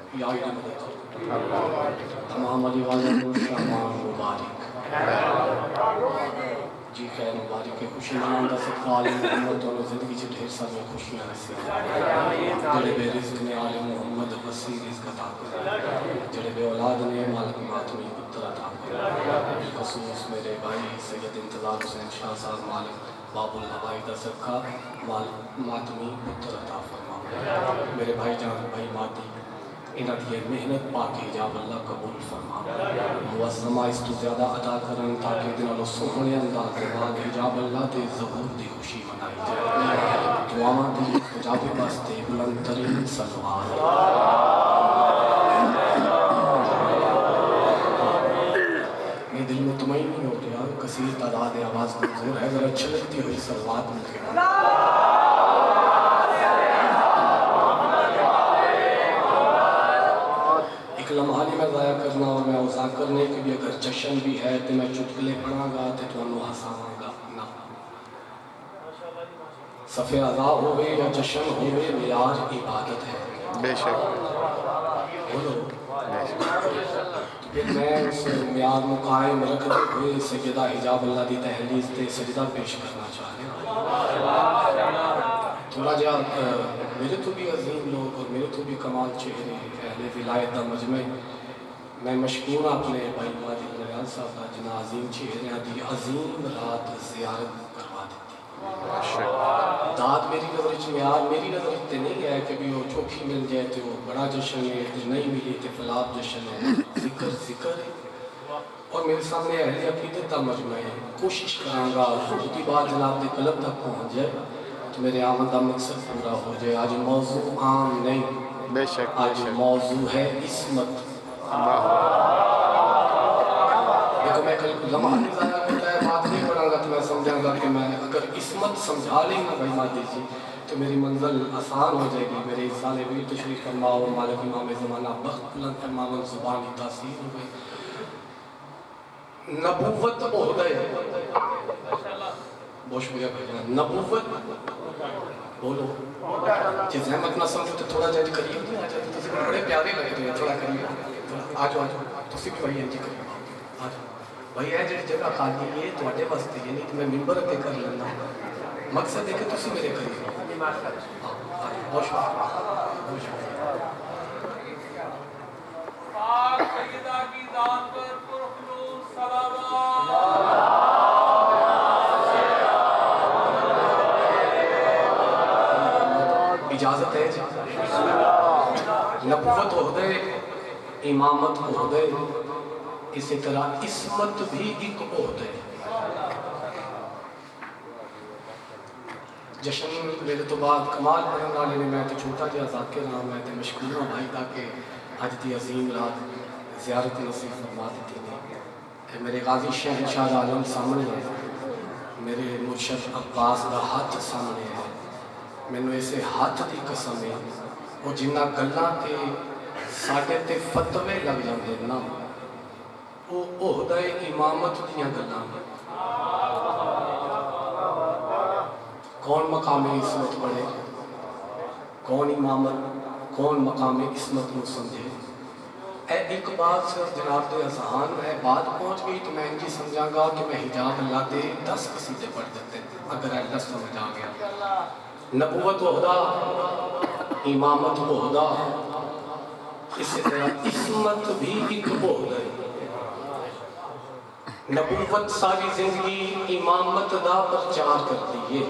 या तमाम अली वाले मुबारक जी खैर मुबारक के खुशी मनाने का सदका आले मोहम्मद दोनों ज़िंदगी से ढेर सारी खुशियाँ नसीब जड़े बे रिज़्क़ ने आले मोहम्मद वसी रिज़्क़ अता करे जड़े बे औलाद ने मालिक मातमी पुत्र अता करे बिलखसूस मेरे भाई सैयद इंतज़ार हुसैन शाह साहब मालिक बाबुल हवाई दा सदका मातमी पुत्र अता फरमा मेरे भाई जान भाई माती इन्हां दी मेहनत पाके हिजाब अल्लाह कबूल फरमा मुअज़्ज़मा इस तो ज़्यादा अदा करन ताकि इहदे नालों सोहणे अंदाज़ दे नाल हिजाब अल्लाह दे ज़हूर दी खुशी मनाई जाए दुआवां दी इजाबत वास्ते बुलंद तरीन सलवात मेरे दिल मुतमईन नहीं हो गया कसीर तादाद आवाज़ मंजूर है ज़रा छलकती हुई सलवात मुझे लम्हा नहीं मैं ज़ाया करना और मैं उज़ा करने की भी अगर जश्न भी है तो मैं चुटकुले पढ़ाँगा तो तुहानू हसावांगा ना सफ़े अज़ा होवे या जश्न होवे मेयार इबादत है बेशक बोलो फिर मैं उस मेयार को कायम रखते हुए सजदा हिजाब अल्लाह की तहलीज़ से सजदा पेश करना चाह रहा थोड़ा जहा मेरे तो भी अजीम लोग और मेरे तो भी कमाल चेहरे अहले विलायत का मजमे मैं मशकूर अपने भाई माजिद नयाल साहब का जिन्हें अजीम चेहरे की अजीम रात ज़ियारत करवा दी दात मेरी नज़र म्यार मेरी नज़र नहीं है कि भी वो चौखी मिल जाए तो वो बड़ा जश्न है तो नहीं मिली तो फलाब जश्न है जिक्र जिक्र है और मेरे सामने अहले अकीदत का मजमा है कोशिश कराँगा उसकी बात जनाब के कलब तक पहुँच जाए तो मेरे आमद का मकसद पूरा हो जाए आज मौजू आम नहीं बेशक आज मौजू है इसमत देखो मैं कल लम्हा नहीं ज़ाया करता है बात नहीं पढ़ाऊँगा तो मैं समझाऊँगा कि मैं अगर इसमत समझा लेंगे भाई माती जी तो मेरी मंजिल आसान हो जाएगी मेरे साल भी तशरीफ़ फरमाओ मालिक इमाम ज़माना बख्त बुलंद फरमावन ज़ुबान की तासीर हो गई नबूवत ओहदा बहुत शुक्रिया भाई नबूवत बोलो जिस जहमत ना समझो तो थोड़ा जज करिए नहीं आ जाते तो बड़े प्यारे लगते हैं थोड़ा करिए आ जाओ तो भी भाई इंज करिए आ जाओ भाई है जी जगह खाली है थोड़े वास्ते है नहीं तो मैं मिंबर अगे कर लेना मकसद है कि तुम मेरे करिए बहुत इजाजत है नबूवत ओहदे इमामत ओहदे इसी तरह इसमत भी एक ओहदे जश्न मेरे तो बाद कमाल पढ़ने वाले ने मैं तो छोटा जहा जाकिर हाँ मैं तो मशकूर हाँ भाई ताकि अज की अजीम रात ज़ियारत नसीब फरमा दी मेरे गाजी शहनशाह आलम सामने है मेरे मुर्शद अब्बास का हाथ सामने है मैनू इसे हाथ की कसम है वो जिन्ना गल्लां ते साडे ते फतवे लग जाते ना वो ओहदा इमामत दियां गल्लां कौन मकामे इसमत पढ़े कौन इमामत कौन मकामे इसमत को समझे एक बात सिर्फ जनाब के अजहान है बात पहुँच गई तो मैं इंजी समझागा कि मैं हिजाब अल्लाह के 10 कसीदे पढ़ देते अगर अल्लाह समझ आ गया नबूवत ओहदा इमामत ओहदा इसी तरह इसमत भी एक ओहदा नबूवत सारी जिंदगी इमामत का प्रचार करती है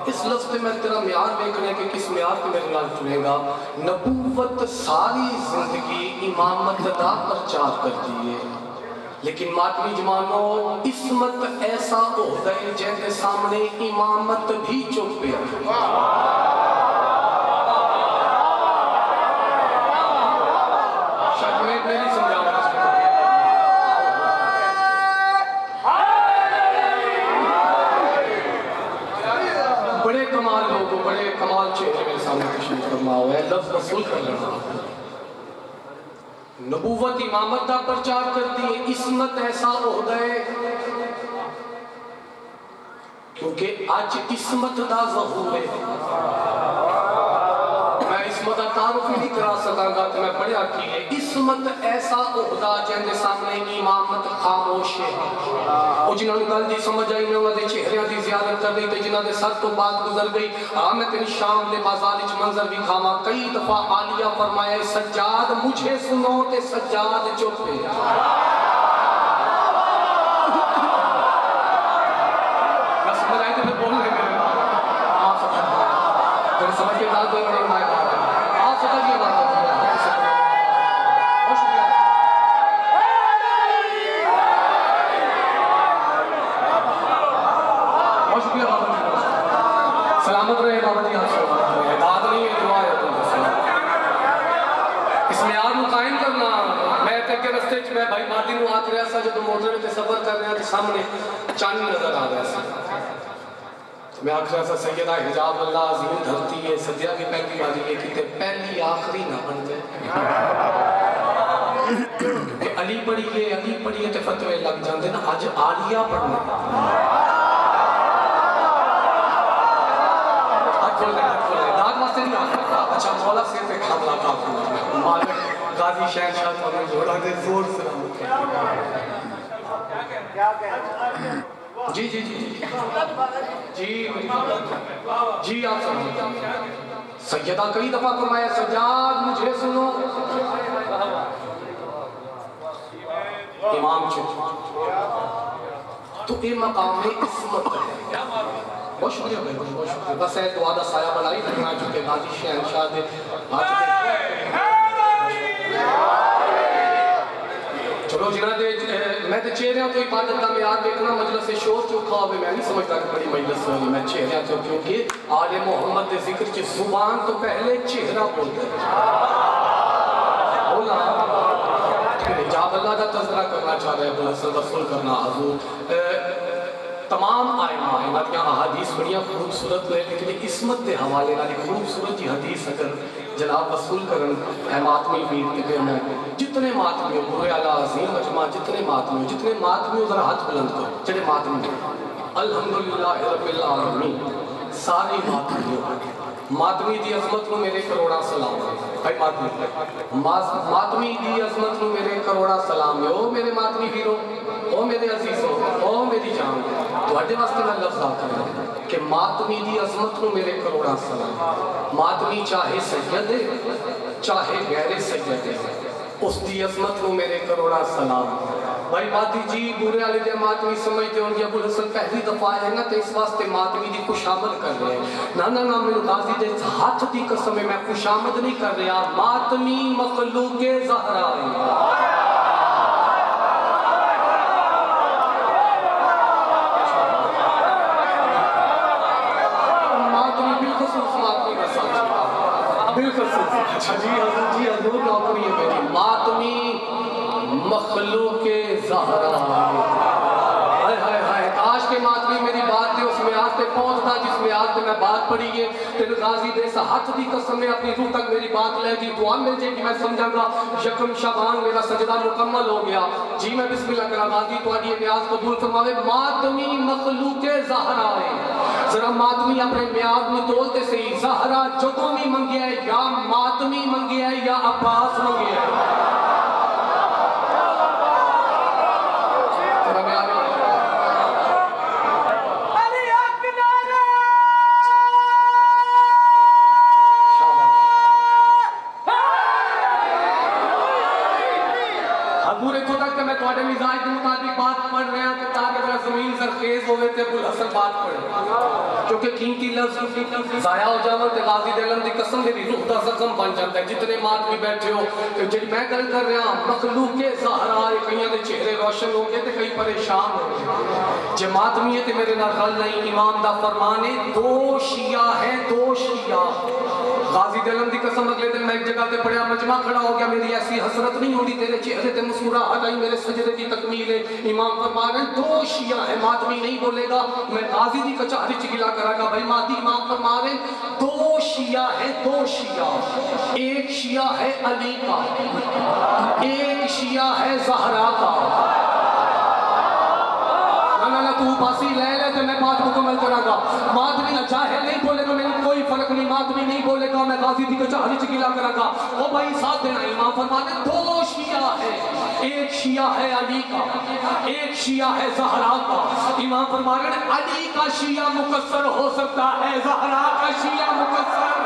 इस लफ्ज़ पे मैं तेरा म्यार देखने के किस म्यार पे मेरे नाल चुनेगा नबूवत सारी जिंदगी इमामत का प्रचार करती है लेकिन मातमी जमानो इसमत ऐसा होता है जिसके सामने इमामत भी चुप है बड़े कमाल लोग बड़े कमाल चेहरे मेरे सामने तशरीफ फरमा हुआ है लफ्ज़ वसूल कर लेना नबूवत इमामत का प्रचार करती है इसमत ऐसा होता है क्योंकि आज इसमत का ज़हूर है मैं इस इसमत तारुफ नहीं करा सकांगा तो मैं पढ़िया की है इसमत ऐसा ओहदा जिंदे सामने इमामत खामोश है ओ जिन्होंने गल दी समझ आई ने उन्होंने चेहरियां दी ज़ियारत कर दी ते जिन्हों दे सर तो बात गुजर गई हां मैं तेरी शाम दे बाजार विच मंजर भी खावा कई दफा आलिया फरमाया सज्जाद मुझे सुनो ते सज्जाद चुप है बस समझ आई तो फिर बोल रहे मेरे आप समझ के बाद कोई बड़ी माय बात है आप समझिए बात बहुत शुक्रिया बहुत शुक्रिया बाबा जी सलामत रहे बाबा जी आप दाद नहीं है दुआ है इसमें आप कायम करना मैं के रस्ते च मैं भाई मादी नु आख रहा सा जब मोटर में सफर कर रहा था सामने चांद नजर आ रहा सा मैं आख रहा था सैयदा हिजाब अल्लाह अजीम धरती है सदिया की पहली बारी है कि पहली आखिरी ना बन जाए कि अली पढ़िए ते फतवे लग जाते ना आज आलिया पढ़ना दाद वास्ते नहीं आखा अच्छा मौला से पे खामला काफी मालिक गाजी शहनशाह को जोड़ा दे जोर से जी जी जी जी जी आप सैयदा कई दफा फरमाया सज्जाद मुझे सुनो इमाम चुप तो ये मकाम में इस्मत है बहुत शुक्रिया भाई बहुत शुक्रिया बस है दुआ दा साया बनाई रखना चुके गाजी शहनशाह दे चलो जिन्हों दे मैं तो चेहरियां तो इबादत का म्यार देखना मजलिस से शोर चौखा हो मैं नहीं समझता कि बड़ी मजलिस होगी मैं चेहरियां तो क्योंकि आले मोहम्मद के जिक्र च जुबान तो पहले चेहरा बोलता है बोला हिजाब अल्लाह का तज़किरा करना चाह रहे हैं रसूल करना हजूर तमाम आइमा इनकी अहादीस बढ़िया खूबसूरत है लेकिन इसमत के हवाले वाली खूबसूरत हदीस अगर जनाब वसूल करन है मातमी मीर के मैं जितने मातमी हो पूरे आला अजीम मजमा जितने मातमी हो जरा हाथ बुलंद करो चले मातमी अल्हम्दुलिल्लाह रब्बिल आलमीन सारे मातमी दी अजमत नु मेरे करोड़ा सलाम भाई मातमी दी अजमत नु मेरे करोड़ा सलाम ओ मेरे मातमी वीरो ओ मेरे अजीजों ओ मेरी जान ਤੁਹਾਡੇ ਵਾਸਤੇ मैं लफ्ज़ आखना कि मातमी दी अजमत नु मेरे करोड़ा सलाम मातमी चाहे सैयद चाहे गैर सैयद उसकी अजमत नु मेरे करोड़ा सलाम भाई माती जी बुरे वाले दे मातमी समझते होंगे अबुल हसन पहली दफा है ना तो इस वास्ते मातमी दी खुशामद कर रहे हैं ना मेरे गाजी दे हाथ दी कसम मैं खुशामद नहीं कर रहा मातमी मखलूके ज़हरा अच्छा जी हजूर नौकरी है मेरी मातमी मखलूके ज़हरा हाय हाय हाय काश के मातमी मेरी बात थी उसमें आज तक पहुंचता जिसमें आज तक मैं बात पढ़ी है तेरे गाजी दे हाथ दी कसम में अपनी रूह तक मेरी बात लेगी दुआ मिल जाएगी मैं समझागा यकम शाबान मेरा सजदा मुकम्मल हो गया जी मैं बिस्मिल्लाह करा गाजी तुम्हारी न्याज कबूल फरमावे मातमी मखलूके ज़हरा है जरा मातमी अपने म्याद में तोलते सही ज़हरा जदों भी मंगे है या मातमी मंगे है या अब्बास मंगे है क्योंकि कीमती लफ्ज़ ज़ाया हो जावन ते गाज़ी दिलम दी कसम मेरी रूह दा ज़ख्म बन जाता है जितने मातमी बैठे हो जी मैं गल कर रहा मखलूके ज़हरा कईयां दे चेहरे रोशन हो गए ते कई परेशान हो गए जे मातमी है ते मेरे नाल गल नहीं इमाम दा फरमान है दो शिया गाज़ी दिलम दी कसम अगले दिन मैं एक जगह ते पढ़िया मजमा खड़ा हो गया मेरी ऐसी हसरत नहीं होती तेरे चेहरे ते मुस्कुराहट आई मेरे सजदे की तकमील है इमाम फरमा रहे दो शिया है मातमी नहीं बोलेगा मैं गाज़ी दी कचहरी च गिला करागा भाई मादी इमाम फरमा रहे दो शिया है एक शिया है अली का एक शिया है ज़हरा का ना तू फांसी ले है तो मैं बात मुकम्मल करांगा। माधवी ना जाहिल नहीं बोलेगा, मेरे कोई फर्क नहीं, माधवी नहीं बोलेगा, मैं गाजी दी को चाहरी चिकिला करांगा। ओ भाई साथ देना, इमाम फरमाते दो शिया है, एक शिया है अली का, एक शिया है ज़हरा का। इमाम फरमाते अली का शिया मुकस्सर हो सकता है, ज़हरा का शिया मुकस्सर।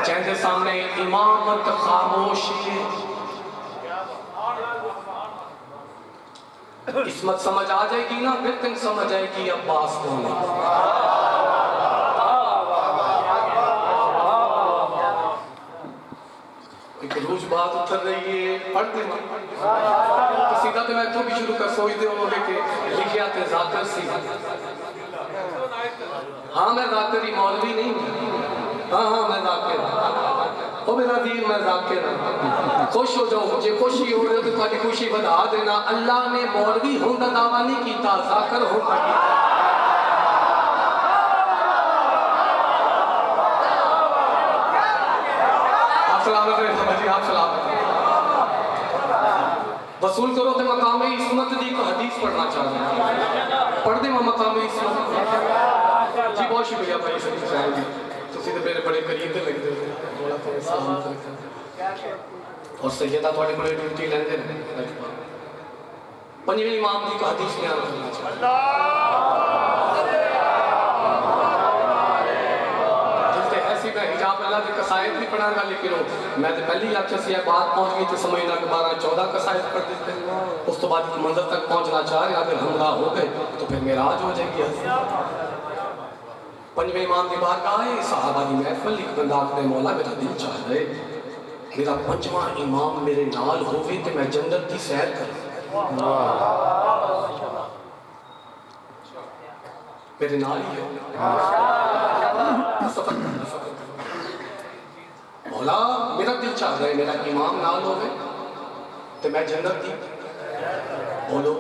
चैन सामने इमामत खामोश है। इसमत समझ आ जाएगी ना, फिर तुम समझ आएगी अब्बास कौन है। एक रोज बात उतर रही है, पढ़ते तो सीधा तो मैं तो भी शुरू कर सोचते उन्होंने के लिखिया थे जाकर सी। हाँ मैं जाकर ही मौलवी नहीं हूँ, हाँ मैं जाकर, ओ मेरा वीर मैं जाकर। खुश हो जाओ, मुझे खुशी हो रही हो तो तुम्हारी खुशी बता देना। अल्लाह ने मौलवी होने का दावा नहीं किया, जाकर होने का। आप सलाम वसूल करो तो मकाम इस्मत दी को हदीस पढ़ना चाहते हैं, पढ़ दे मकाम इस्मत जी। बहुत शुक्रिया भाई साहब जी, तुम तो मेरे बड़े करीब से लगते हो और सैयदा थोड़े बड़े ड्यूटी लेंदे ने। पंजवीं इमाम दी को हदीस बयान करना चाहते हिजाब अल्लाह की कसायद भी पढ़ागा, लेकिन मैं तो पहली आख्या से बात पहुंच गई तो समझना कि 12-14 कसायद पढ़ देते। उस तो बाद मंजिल तक पहुंचना चाह रहे, अगर हमरा हो गए तो फिर मेराज हो जाएगी। पंजवें इमाम की बात कहा है साहबा की महफिल, एक बंदा आखिर मौला मेरा दिल चाह रहे मेरा पंजवां इमाम मेरे नाल होवे ते मैं जन्नत की सैर करूं, मेरे नाल ही मौला मेरा दिल चाह रहा है मेरा इमाम नाल होवे ते मैं जन्नत की, बोलो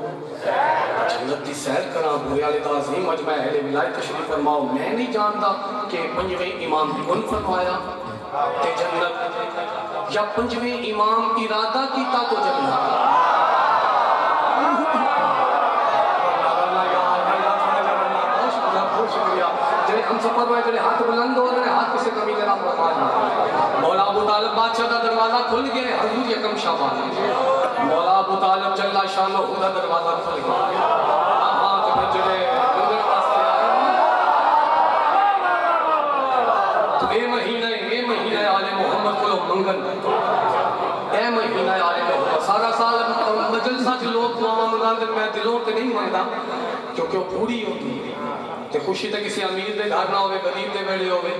जन्नत की सैर करा। बुरे वाले का अज़ीम मजमा अहले विलायत तशरीफ फरमाओ। मैं नहीं जानता कि पंजवें इमाम कौन फरमाया ते जन्नत, या पंजवें इमाम इरादा कीता तो जन्नत। हम सफर में जड़े हाथ बुलंद हो रहे, हाथ किसे कमी देना मौला अबू तालिब बादशाह का दरवाजा खुल गया, हजूर यकम शाबान मौला अबू तालिब जल्ला शानो का दरवाजा खुल गया। हां तो फिर जड़े मंगल वास्ते आए तो ये महीना आले मोहम्मद को मंगल, ए महीना आले मोहम्मद सारा साल मजलिसा च लोग दुआ मंगांदे, मैं दिलों ते नहीं मंगदा क्योंकि वो पूरी होती है। ते खुशी तो किसी अमीर के घर ना होवे, गरीब के वेले होवे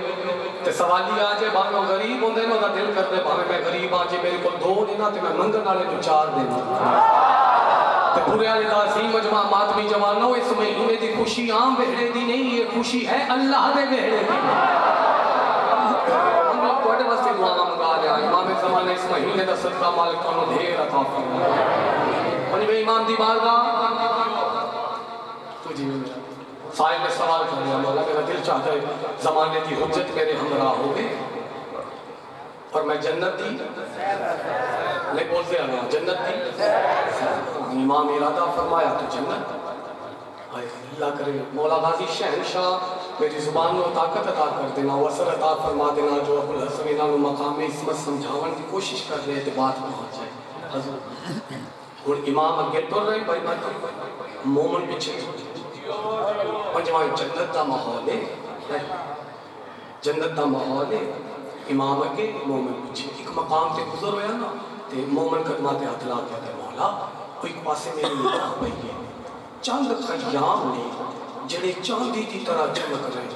ते सवाली आ जाए, भावे गरीब होंदे ने ओदा दिल करदे भावे मैं गरीब आ जाए, मेरे को दो देना ते मैं मंगन वाले को चार देना। ते पूरे वाले दा असीम मजमा मातमी जवानो, इस महीने की खुशी आम वेहड़े दी नहीं, ये खुशी है अल्लाह दे वेहड़े दी। हम लोग थोड़े वास्ते दुआ मंगा लिया, इमाम ज़माने इस महीने दा सदका मालिक को ढेर अता फरमाए। पंजवें इमाम दी बारगाह तो जी साहिब ने सवाल कर दिया, मौला मेरा दिल चाहता है ज़माने की हुज्जत मेरे हमरा हो गए और मैं जन्नत दी नहीं बोलते आ जन्नत दी। इमाम इरादा फरमाया तो जन्नत अल्लाह करे। मौला गाजी शहनशाह मेरी ज़ुबान में ताकत अता कर देना, वसर अता फरमा देना, जो अबुल हसन इन्होंने मकाम इसमत समझावन की कोशिश कर रहे थे बात पहुँच जाए। हजूर और इमाम अगे तुर रहे भाई मत मोमन पीछे पंजवां जन्नत का माहौल है, जन्नत का माहौल है। इमाम अगे मोमन पीछे एक मकाम से गुजर होया ना ते मोमन कदमा ते हथ ला के मौला कोई पासे मेरी निगाह पई है, चंद खयाम ने जड़े चांदी की तरह चमक रहे,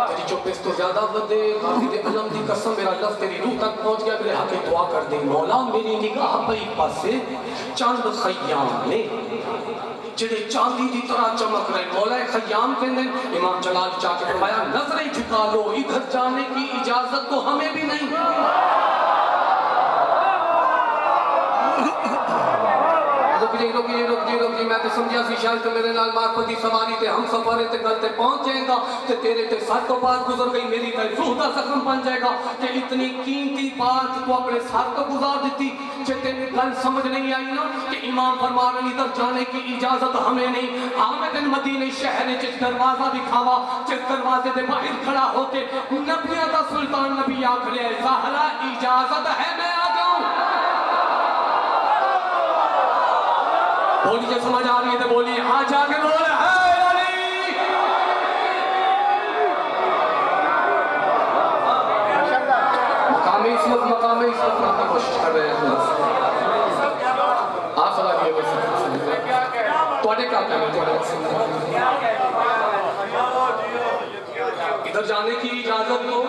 तेरी जो शौक पे तो ज्यादा बदे काफी अलम दी कसम मेरा लफ्ज तेरी रूह तक पहुंच गया मेरे हक दुआ कर दे मौला मेरी निगाह पई पासे चंद खयाम ने जेड़े चांदी की तरह चमक रहे मौला खयाम कहते इमाम जलाल चाके फरमाया नजरें झुका लो इधर जाने की इजाजत तो हमें भी नहीं रुक जी मैं तो समझा सी शायद तो मेरे नाल मार्फत की सवारी ते हम सफर ते गल ते पहुंच जाएगा ते तेरे ते सर तो बात गुजर गई मेरी ते रूह दा जख्म बन जाएगा कि इतनी कीमती बात तू अपने सर तो गुजार दी जे तेरे गल समझ नहीं आई ना कि इमाम फरमा रहे इधर जाने की इजाजत हमें नहीं आमद मदीने शहर जिस दरवाजा दिखावा जिस दरवाजे के बाहर खड़ा होके नबियों का सुल्तान नबी आखिर ज़हरा इजाजत है मैं आ जाऊं बोलिए समझ आ रही है तो बोलिए हाँ जाके बोल मकामी इसमत की कोशिश कर रहे हैं आप सलाह दिए थोड़े क्या कहना इधर जाने की इजाजत दो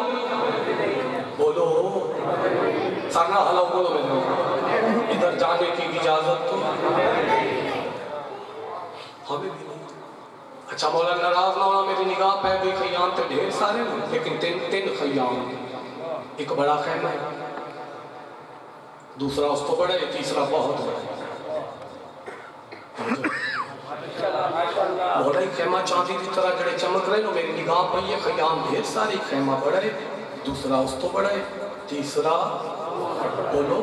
बोलो सरना हलाओ बोलो मैंने इधर जाने की इजाजत दो हमें भी नहीं अच्छा मौला नाराज ना होना मेरी निगाह पै गई खयाम तो ढेर सारे लेकिन तीन खयाम एक बड़ा खैमा है दूसरा उस तो बड़ा है तीसरा बहुत बड़ा है मौला खैमा चांदी की तरह जड़े चमक रहे नो मेरी निगाह पई है खयाम ढेर सारे खैमा बड़ा है दूसरा उस तो बड़ा है तीसरा बोलो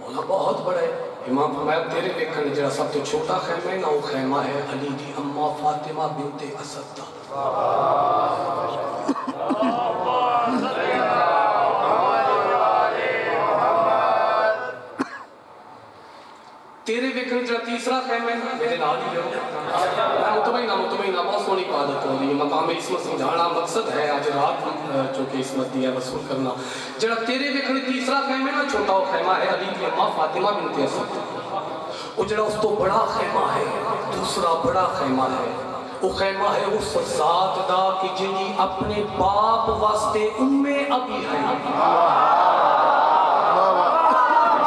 मौला बहुत बड़ा है इमाम फरमाया तेरे देखने जरा सब तो छोटा खैमा है ना वो खैमा है अली दी अम्मा फातिमा बिनते असद दा तेरे देखने जरा तीसरा खैमा है मेरे नाल ही मुतमईना बहुत सोहनी इबादत हो रही है मकाम इसमत समझाना मकसद है आज रात जो कि इसमत दिया वसूल करना जरा तेरे देखने तीसरा खैमा ना छोटा वो खैमा है अली की अम्मा फातिमा बिनते असद वो जरा उस तो बड़ा खैमा है दूसरा बड़ा खैमा है वो खैमा है उस ज़ात दा कि जिनी अपने बाप वास्ते उम्मे अभी है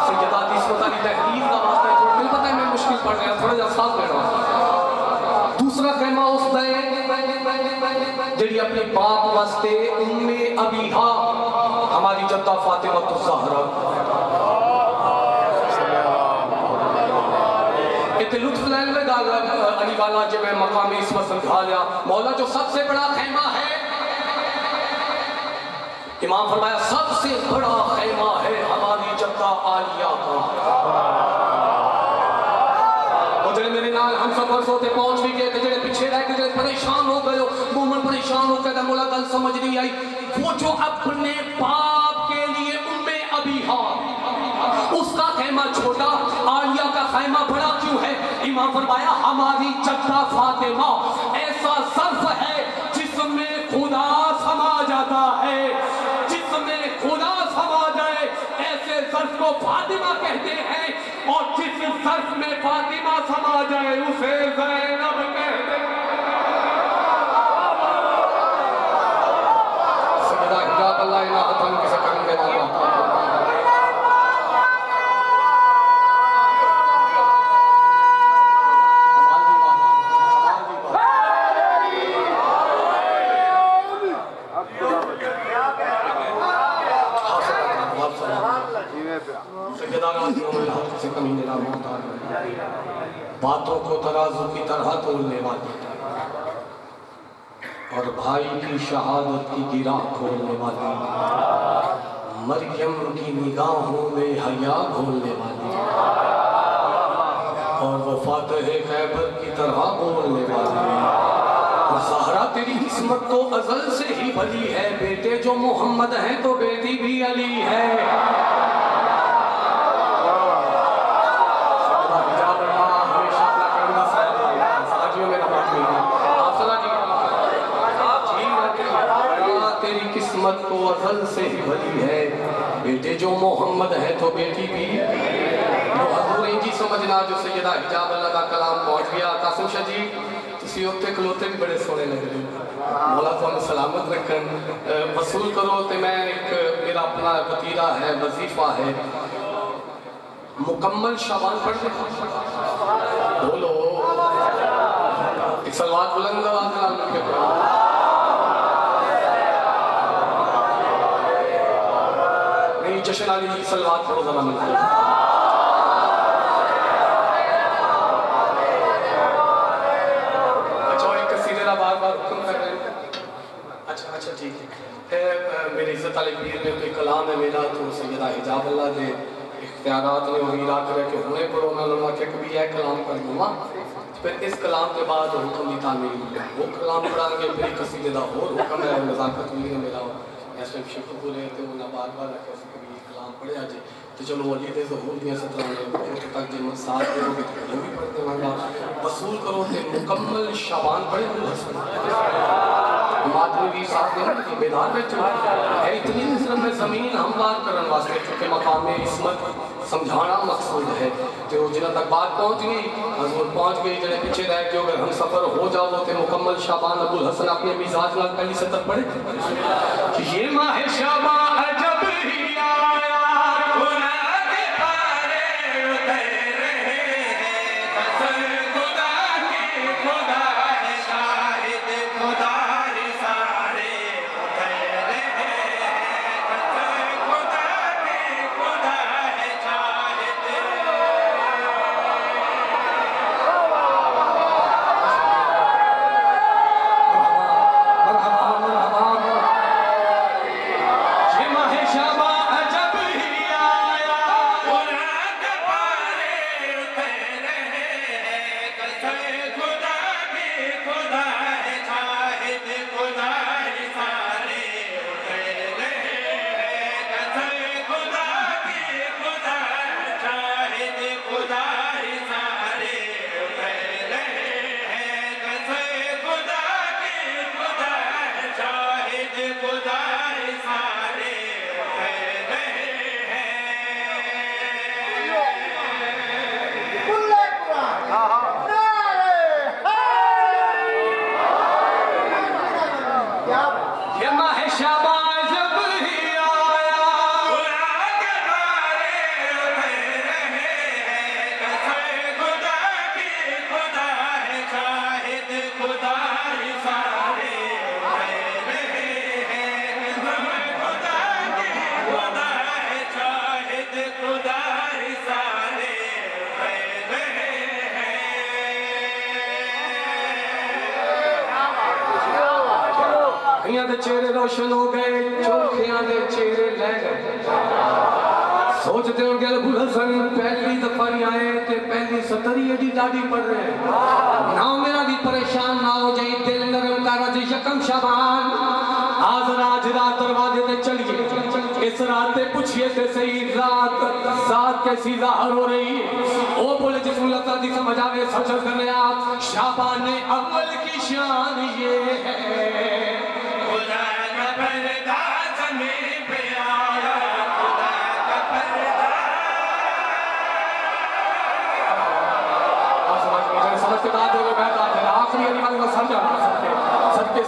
सैयदा इसमत अली तहरीर का वास्ता है थोड़ा पता है मैं मुश्किल पड़ गया थोड़ा जा साथ बैठ रहा दूसरा खैमा उस जिनी अपने बाप वास्ते उम्मे अभी हा हमारी जद्दा फातिमा तो ज़हरा इतने लुत्फ लैन में अली वाला जब मैं मकामी इसमत समझा लिया मौला जो सबसे बड़ा खैमा है इमाम फरमाया सबसे बड़ा खैमा है हमारी जद्दा आलिया का जड़े मेरे नाल हम सफर सोते पहुंच भी गए जड़े पीछे रह गए परेशान हो गए मोमन परेशान हो गए मौला गल समझ नहीं आई वो जो अपने बाप के लिए उम्मे अभी हा उसका खैमा छोटा आलिया का खैमा बड़ा क्यों है इमाम फरमाया हमारी जद्दा फातिमा ऐसा सर्फ है जिसमें खुदा समा जाता है जिसमें खुदा समा जाए ऐसे सर्फ को फातिमा कहते हैं और जिस सर्फ में फातिमा समा जाए उसे ज़ैनब कहते हैं सजदा हिजाब अल्लाह इला अतन किसे करेंगे ना बातों को तराजू की तरह तोलने वाली और भाई की शहादत की गिरा खोलने वाली मरियम की निगाहों में हया घोलने वाली और वो फातिह खैबर की तरह बोलने वाली और ज़हरा तेरी किस्मत तो अज़ल से ही भली है बेटे जो मोहम्मद हैं तो बेटी भी अली है तेरी किस्मत तो अज़ल से ही भली है बेटे जो मोहम्मद है तो बेटी भी वो हजूर जी समझना जो सैयदा हिजाब अल्लाह का कलाम पहुंच गया कासिम शाह जी तुसी उत्ते खलोते भी बड़े सोहने लग रहे हो। मौला तुहानू सलामत रखन। वसूल करो तो मैं एक मेरा अपना वतीरा है, वजीफा है, मुकम्मल शाबान पढ़ दे। बोलो एक सलवात बुलंद आवाज नाल मिलके पढ़ो। नहीं जशन अली जी सलवात पढ़ो जरा मिलके। बार बार हुक्म कर रहे हैं। अच्छा ठीक है। मेरे इज्जत वाले पीर में कोई कलाम है मेरा तो सैयदा हिजाब अल्लाह दे इख्तियारात ने वही रात रह के हुने पढ़ो ना लोग के कभी यह कलाम पढ़ लूँगा। फिर इस कलाम के बाद हुक्म की तामील वो कलाम पढ़ाएंगे, फिर कसीदे का और हुक्म है नज़ाकत हुई है मेरा ऐसे शिफ्ट पूरे तो ना बार बार रखे कभी कलाम पढ़े आज तो चलो अली दे ज़हूर दियाँ सतराने तक जो साथ करोगे तो वो भी पढ़ देवांगा। वसूल करो तो मुकम्मल शाबान पढ़े मातमी भी साथ देना बेदार बैठे है इतनी सिर्फ मैं ज़मीन हमवार करने वास्ते क्योंकि मकाम इसमत समझाना मकसूद है। तो जिन्हें तक बात पहुँच गई हजूर पहुँच गई जड़े पीछे रह के अगर हम सफ़र हो जाओ तो मुकम्मल शाबान अबुल हसन अपने मिजाज नाल पहली सतर पढ़े। ये माह शाबान जब ही आया चेहरे रोशन हो गए, चौखियां दे चेहरे ले गए। सोचते हो गए अबुल हसन पहली दफा नहीं आए ते पहली सतरी एडी दाढ़ी पड़ रहे हैं ना मेरा भी परेशान ना हो जाए दिल नरम कर आज यकम शाबान आज रात दरवाजे ते चलिए इस रात ते पूछिए ते सही रात कैसी ज़ाहिर हो रही है। ओ बोले जिसमें लता दी समझ आवे सच करने आप शाबान अव्वल की शान ये है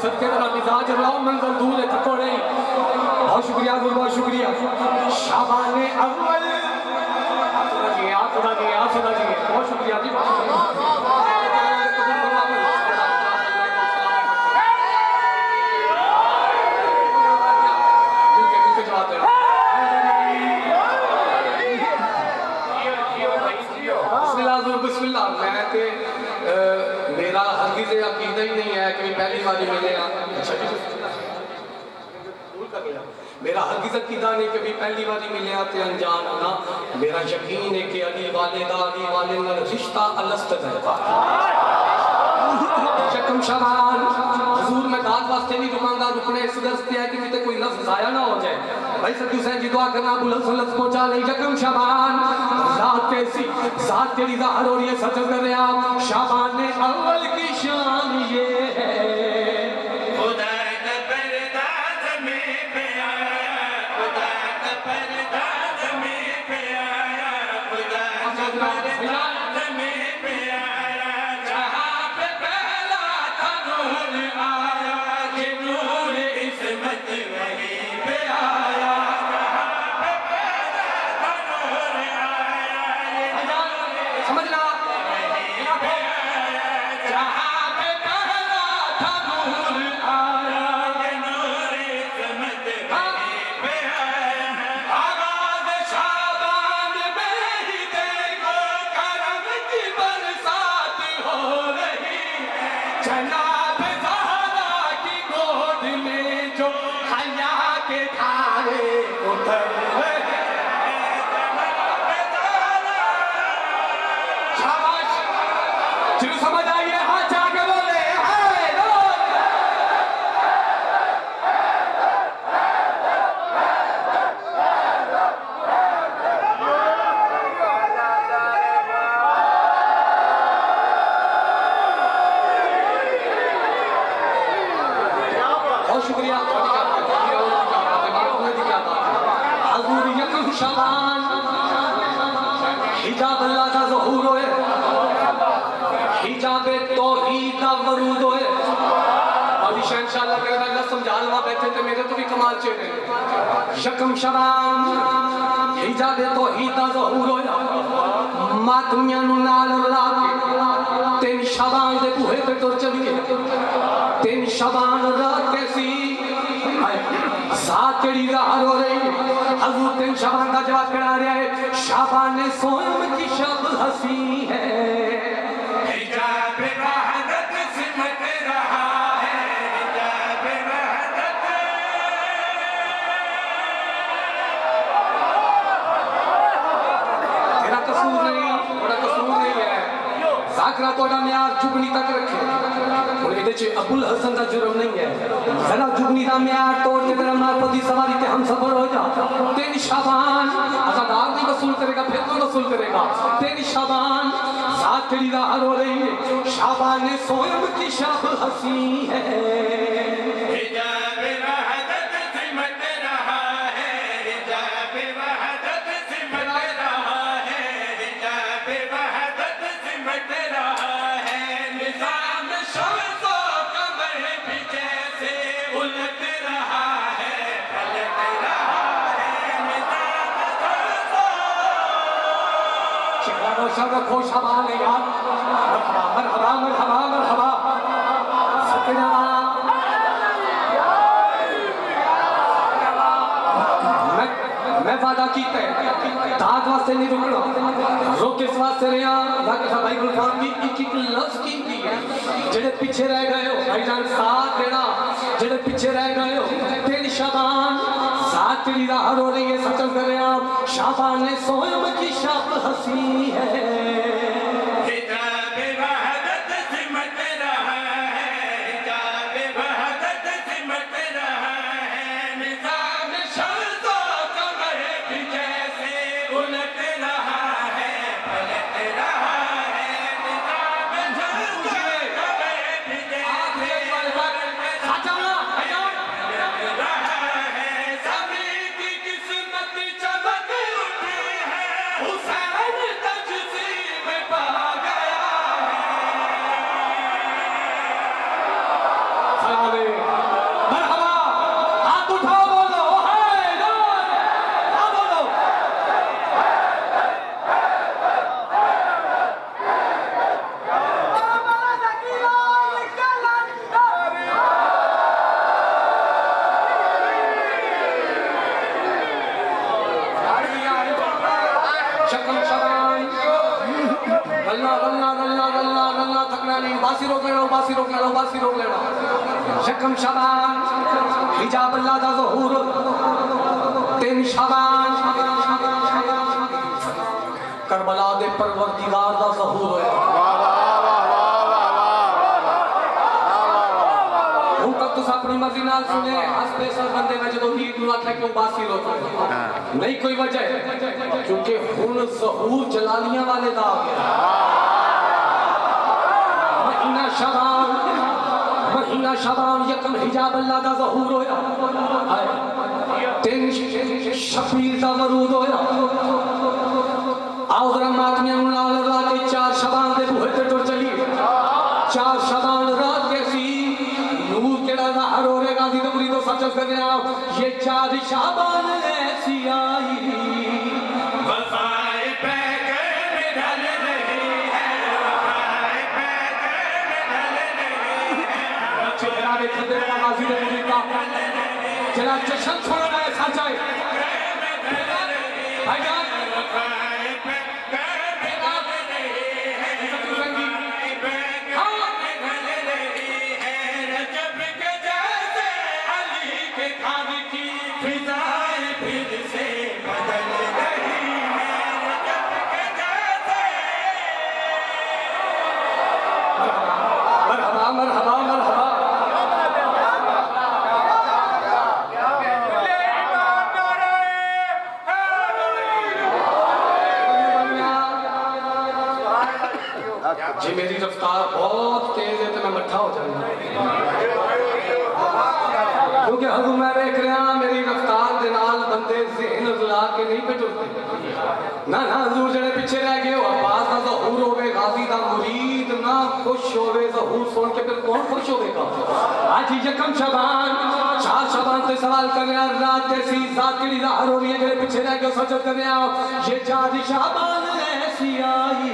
सदके तरह मिजाज रहो मंजिल दूर है थको नहीं। बहुत शुक्रिया शाबान अव्वल आप सदा जी बहुत शुक्रिया जी। बिस्मिल्लाह मैं मेरा हरगिज़ अकीदा ही नहीं है कि पहली बार मिले मेरा हरगिज़ अकीदा नहीं कभी पहली बार मिले आते अनजान होना। मेरा यकीन है कि अली वाले नाल रिश्ता अलस्त यकम शाबान हुजूर में दाद वास्ते नहीं रुकांगा रुकने इस दस्ते है कि किते कोई लफ्ज़ ज़ाया ना हो जाए। भाई सदी हुसैन जी दुआ करना अबुल हसन लफ्ज़ पहुंचा ले यकम शाबान रात कैसी साथ तेरी ज़ाहिर हो रही है सच कर रहे आप शाबान ने अव्वल की शान ये है खुदा का पर्दा ज़मीं पे आया खुदा का पर्दा ज़मीं पे आया खुदा का पर्दा ज़मीं पे आया जहां पे पहला जनाब ज़हरा की गोद में जो हया के धारे उतर शाबाश चलो समझ आइए हाथ जाके बोले शुक्रिया हजूर यकम शबान हिजाब अल्लाह का ज़हूर होए हिजाब तौहीद का वरूद होए और शहंशाह अल्लाह के अल्लाह समझा लवा बैठे थे मेरे तो भी कमाल चेहरे यकम शबान हिजाब तौहीद का ज़हूर होया मातमियां नु नाल ला के तीन शबान दे बूहे ते तुर चलिए तीन शबान रात कैसी सात केड़ी राह हो रही हजूर तीन शबान का जवाब करा रहा है शाबान सोम की शब हसी है हिजाब वहदत सिमट रहा है हिजाब वहदत तेरा कसूर नहीं बड़ा कसूर नहीं है साकरा तोड़ा म्यार जुगनी तक रखे अबुल हसन का जुर्म नहीं है जरा जुगनी का म्यार तोड़ के तेरा मारपती सवारी के हम सफर हो जा तेरी शाबान अज़ादार नहीं वसूल करेगा फिर कौन वसूल करेगा तेरी शाबान साथ तेरी राह हो रही है शाबान सोयम की शब हसी है हिजाब वहदत सिमट रहा है हिजाब वहदत सिमट रहा है हिजाब वहदत सिमट रहा है निज़ाम शम्स उलट रहा है पलट रहा है चेहरा रोशन रखो शाबान यार मरहबा मरहबा मरहबा शुक्रिया मैं वादा कीता है दाद वास्ते नहीं रुकना रोक इस वास्ते रहा ताकि भाई गुलफाम की एक लफ्ज की है जेड़े पीछे रह गए हो भाईजान साथ देना जेड़े पीछे रह गए हो तेरी शाबान साथ तेरी राह हो रही है सचल कर रहे आप शाबान सोयम की शब हसी है हिजाब वहदत सिमट रहा है हिजाब वहदत सिमट रहा है निज़ाम शम्स कमर भी जैसे उलट रहा है पलट रहा है निज़ाम शम्स कमर भी जैसे शक्म शाबान हिजाब अल्लाह दा ज़हूर तीन शाबान करबला दे परवरदिगार दा ज़हूर है हूं तक तुस अपनी मर्जी नाल सुने हसबे सर बंदे में जदों ईद नु आखे क्यों बासी रोक नहीं कोई वजह क्योंकि हुन ज़हूर जलालियां वाले दा आ गया महीना शाबान यकम हिजाब अल्लाह का ज़हूर होया तीन शबीर का वरूद होया आओ जरा मातमियां नाल ला के चार शाबान दे बूहे ते टुर चली चार शाबान रात कैसी नूर केड़ा ज़ाहिर हो रे गाजी दे मुरीदो सच कर रहे हो ये चार शाबान ऐसी आई वफाए पैकर में ढल रही है वफाए पैकर में ढल रही है चेहरा देख दे गाजी दे मुरीदा चला जश्न छोड़ना है सच्चाई भाईजान वफाए पैकर में ढल रही है मरहबा मरहबा मरहबा। जी मेरी रफ्तार बहुत तेज है तो मैं मट्ठा हो जाऊंगा, क्योंकि हजूर मैं देख रहा मेरी रफ्तार के नाल बंदे ज़हन रुला के नहीं पे टुरते ना। हजूर जड़े पीछे रह गए अब्बास दा ज़हूर होवे, गाजी दा मुरीद ना खुश होवे, ज़हूर सुन के फिर कौन खुश होवेगा। आज यकम शबान 4 शबान से सवाल कर रहा रात कैसी जात की ज़ाहिर हो रही है, जड़े पीछे रह गए सजद कर रहा ये 4 शबान ऐसी आई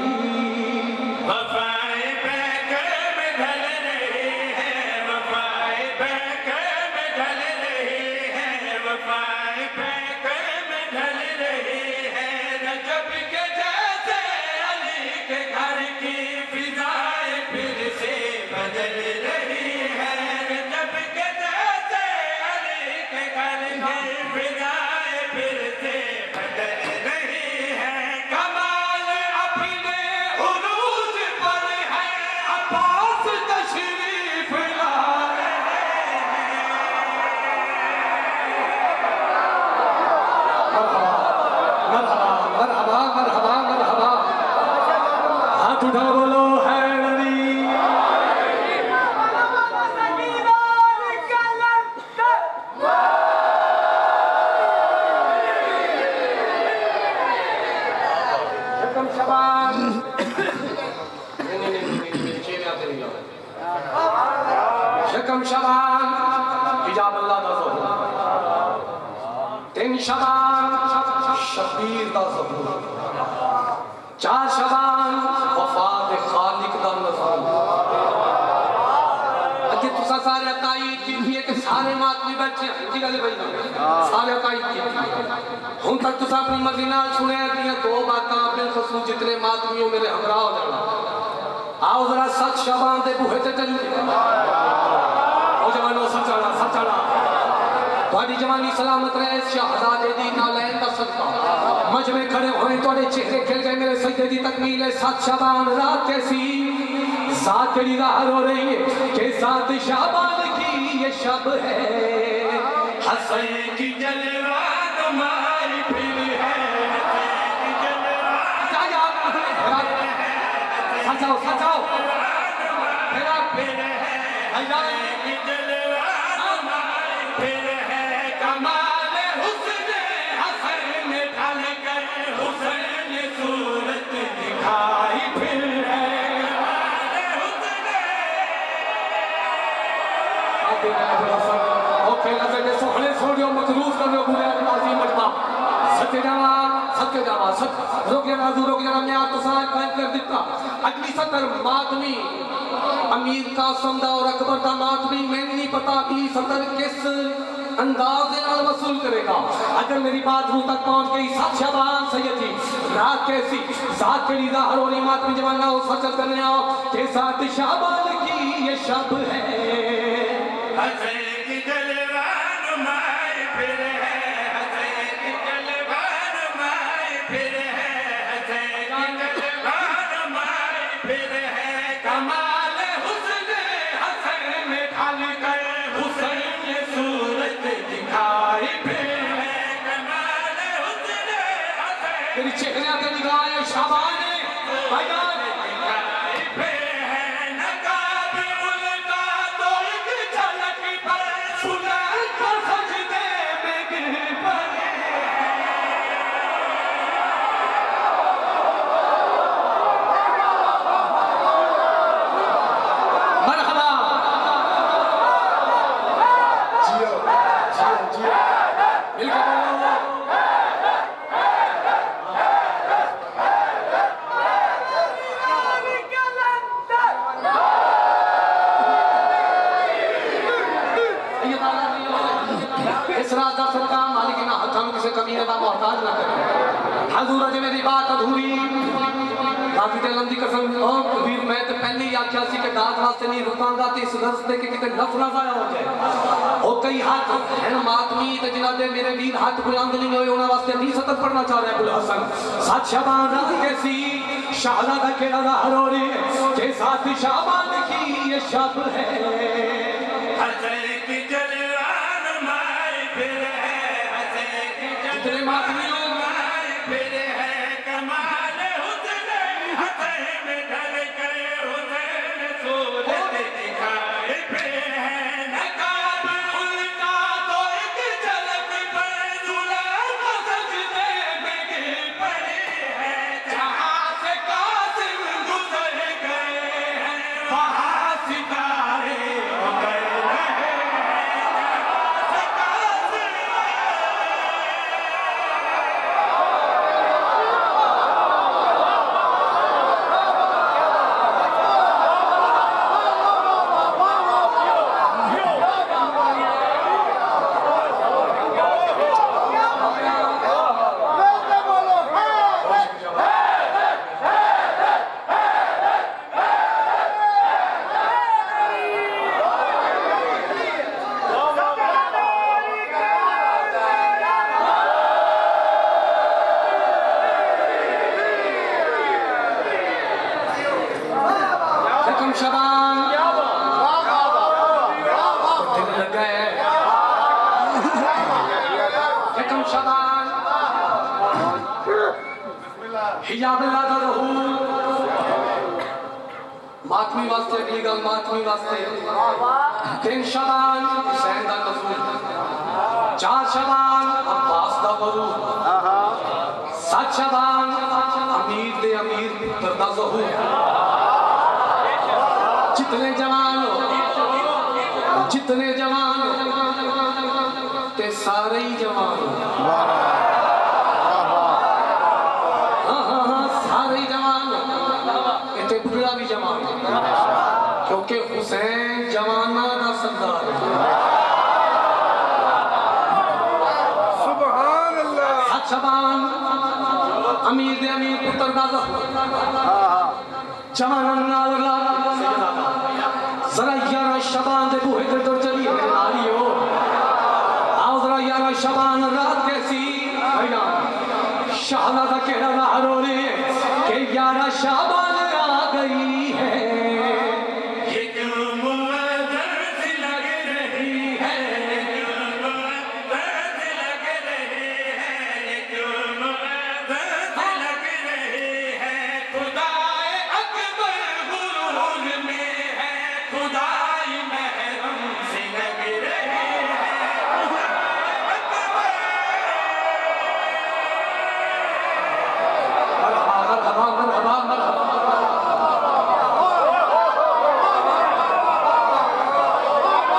शबान शबीर दा ज़हूर, 4 शबान वफात खालिक दा नज़ूर। अगे तुसा सारे अकाईद की थी कि सारे मातमी बैठे जी गल भाई सारे अकाईद की हुन तक तुसा अपनी मर्जी नाल सुने दियां 2 बातां बिलखसूस जितने मातमियों मेरे हमरा हो जाना। आओ जरा 7 शबान दे बूहे ते चलिए। ओ जवानो सचाना थोड़ी जवानी सलामत रहे, शहजादे दी नालैन दा सदका मज में खड़े होए थोड़े चेहरे खिल गए मेरे सजदे दी तकमील है। 7 शबान रात कैसी सात केड़ी ज़ाहिर हो रही है कि 7 शबान की ये शब है, हसन की जलवा नुमाई फिर है, सचाओ अगली सतर मातमी अमीर कासम दा और अकबर दा मातमी मैंने नहीं पता अगली सतर किस अंदाज नाल वसूल करेगा। अगर मेरी बात रूह तक पहुंच गई 7 शबान सैयदी रात कैसी सात केड़ी ज़ाहिर हो रही मातमी जवाना हो सचल करने आओ कि 7 शबान की ये शब है, हसन की जलवा नुमाई फिर है, हसन की जलवा नुमाई फिर है, हसन की जलवा नुमाई फिर है, कमाल हुस्न हसन में ढल कर हुस्न सूरत दिखाई फिर है, कमाल हुस्न हसन तेरी चेहरे पे निगाहें शाबान भाईजान मेरे वीर हाथ बुलंद नहीं होए उन्हां वास्ते नहीं सतत पढ़ना चाह रहे बुल हसन 7 शबान रात कैसी शहज़ादा के रोरी के साथ शाबान की ये शब है हसन की जलवान मार फिर है हसन की जितने मातमियों मार फिर है कमाल हुस्न हसन में ढल कर हुस्न सूरत दिखाए फिर है नकाब उल्टा तो एक झलक पर जुलान सजदे में गिर पड़े हैं जहां से कासिम गुजर गए हैं वहां सितारे उतर रहे हैं जहां से कासिम रकम शबान दिन लग गए रकम शबान हिजाब लादा रहू मातमी वास्ते अगली गल मातमी वास्ते दिन शबान हुसैन दा नज़ूल 4 शबान अब्बास दा वरूद 7 शबान अमीर दे अमीर पुत्र दा ज़हूर जितने जवान ते सारे ही जवान हाँ सारे ही जवान इतने बुढ़ा भी जवान क्योंकि हुसैन जवाना का सरदार है सुभान अल्लाह शबान अमीर दे अमीर पुत्र दा जवान नाल जरा यारा शबान दे बूहे ते तो चली है नारियो आओ जरा यारा शबान रात कैसी भैया शहज़ादा के रो रे के यारा शबान आ गई है ये क्यों मुअज़्ज़न सी लग रही है क्यों मुअज़्ज़न सी लग रही है क्यों मुअज़्ज़न सी लग रही है खुदाए अकबर गुरूर में है खुदाई महरम से लग रही है मरहबा मरहबा मरहबा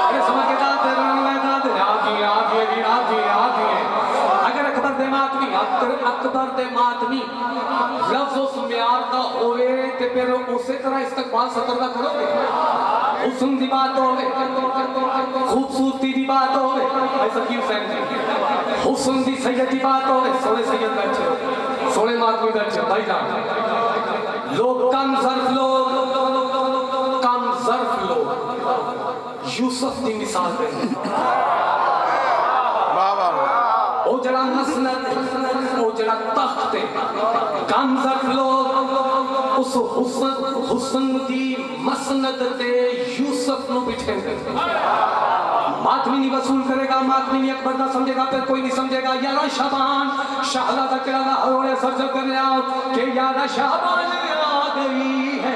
अरे समझ के दाद अगर अकबर दे मातमी लफ्ज़ उस म्यार दा होवे ते फिर उसे तरह इस्तकबाल सतर दा करोगे हुस्न दी बात होवे खूबसूरती दी बात होवे ऐसा क्यों हुसैन जी हुस्न दी सैयद दी बात होवे सोने सैयद बैठे सोने मातमी बैठे भाई जान लोग कम ज़र्फ लोग यूसुफ दी मिसाल दे ओ जड़ा मसनद ओ जड़ा तख्त कम ज़र्फ लोग उस हुस्न दी मसनद ते यूसुफ नु बिठेंगे मातमी नहीं वसूल करेगा मातमी नहीं अकबर ना समझेगा फिर कोई नहीं समझेगा यारा शबान शहज़ादा के रोने सरजब करने आओ कि यारा शबान आ गई है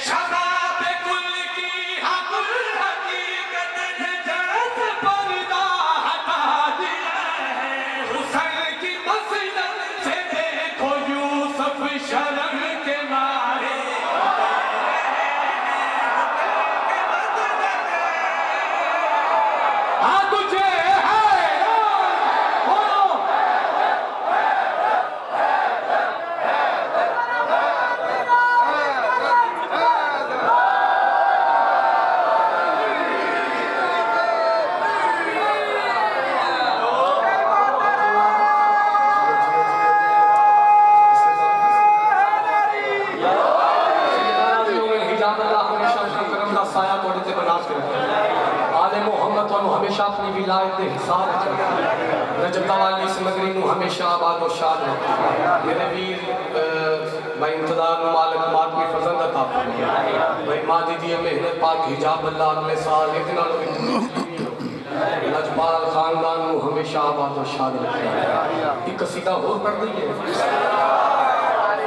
शबाब कुल की हक़ुल हकीकत नजात पर्दा रजब वाली समगरी नू हमेशा आबाद व शाद रखे मेरे वीर भाई इंतजार मालिक मातमी फजल अता फरमाए भाई मादी दी मेहनत पाक हिजाब अल्लाह अगले साल एक नालों लजपाल खानदान नू हमेशा आबाद व शाद रखे एक कसीदा और पढ़ दईए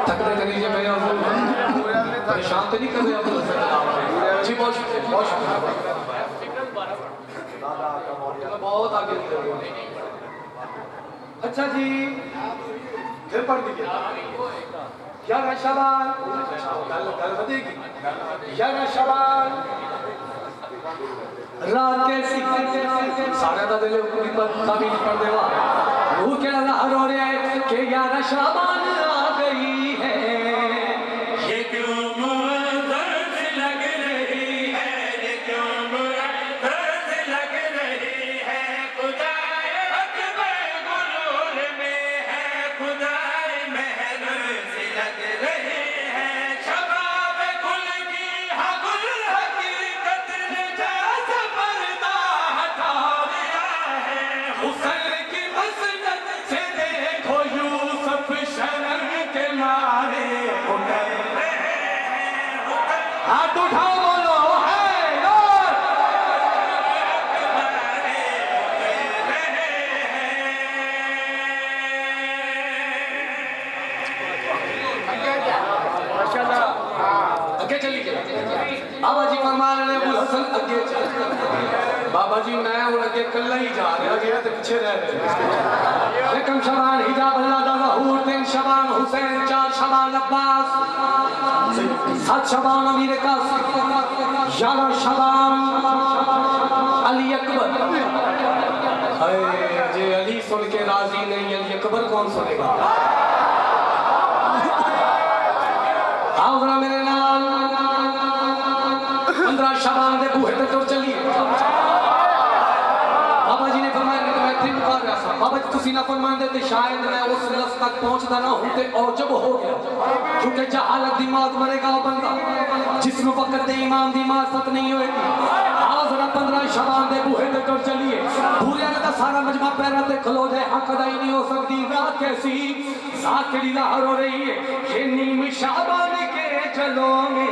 थकते चली जे मेरे परेशान तो नहीं कर रहे अब्दुल सलाम जी बहुत शुक्रिया बहुत आगे निकल गए अच्छा जी फिर पढ़ दीजिए या शबान कल बदेगी या शबान रात कैसी सारे दा दिल पूरी ताबीर पढ़ देवा नूर के नजर हो रहा है कि यार शबान आ गई है ये क्यों दर्द लग रही है ये क्यों दर्द लग रही है खुदाए अकबर गुरूर में है खुदाए महर से लग रही है शबाब गुल की गुल हकीकत ने जैसे पर्दा हटा दिया है हुस्न की मस्जिद से देखो यूसुफ शर्म के मारे उतर रहे हैं हाथ उठाओ बोलो है नूर आगे चलिए बाबा जी फरमा रहे हैं अबुल हसन आगे चल बाबा जी मैं हूं अगे कल्ला ही जा रहा गया तो पीछे रह रहे लेकिन शबान हिजाब अल्लाह दा ज़हूर तीन शबान हुसैन चार शबान अब्बास सात शबान अमीर कासिम 11 शबान अली अकबर हाय जे अली सुन के राजी नहीं अली अकबर कौन सुनेगा आओ जरा मेरे नाल 15 शबान दे बूहे ते तुर चलिए बाबा जी ने फरमाया कि मैं दिन कर रहा था बाबा जी तुसी ना फरमांदे ते शायद मैं उस लफ्ज तक पहुंचदा ना हूं ते औजब हो गया क्योंकि जहालत दिमाग मरेगा वो बंदा जिसमें वक्त दे ईमान दी मार्फत नहीं होएगी आओ जरा 15 शबान दे बूहे ते तुर चलिए पूरे का सारा मजमा पैरा ते खलो जाए हक अदा ही नहीं हो सकती रात कैसी साकड़ी लहर हो रही है ये नीम शबान के चलो में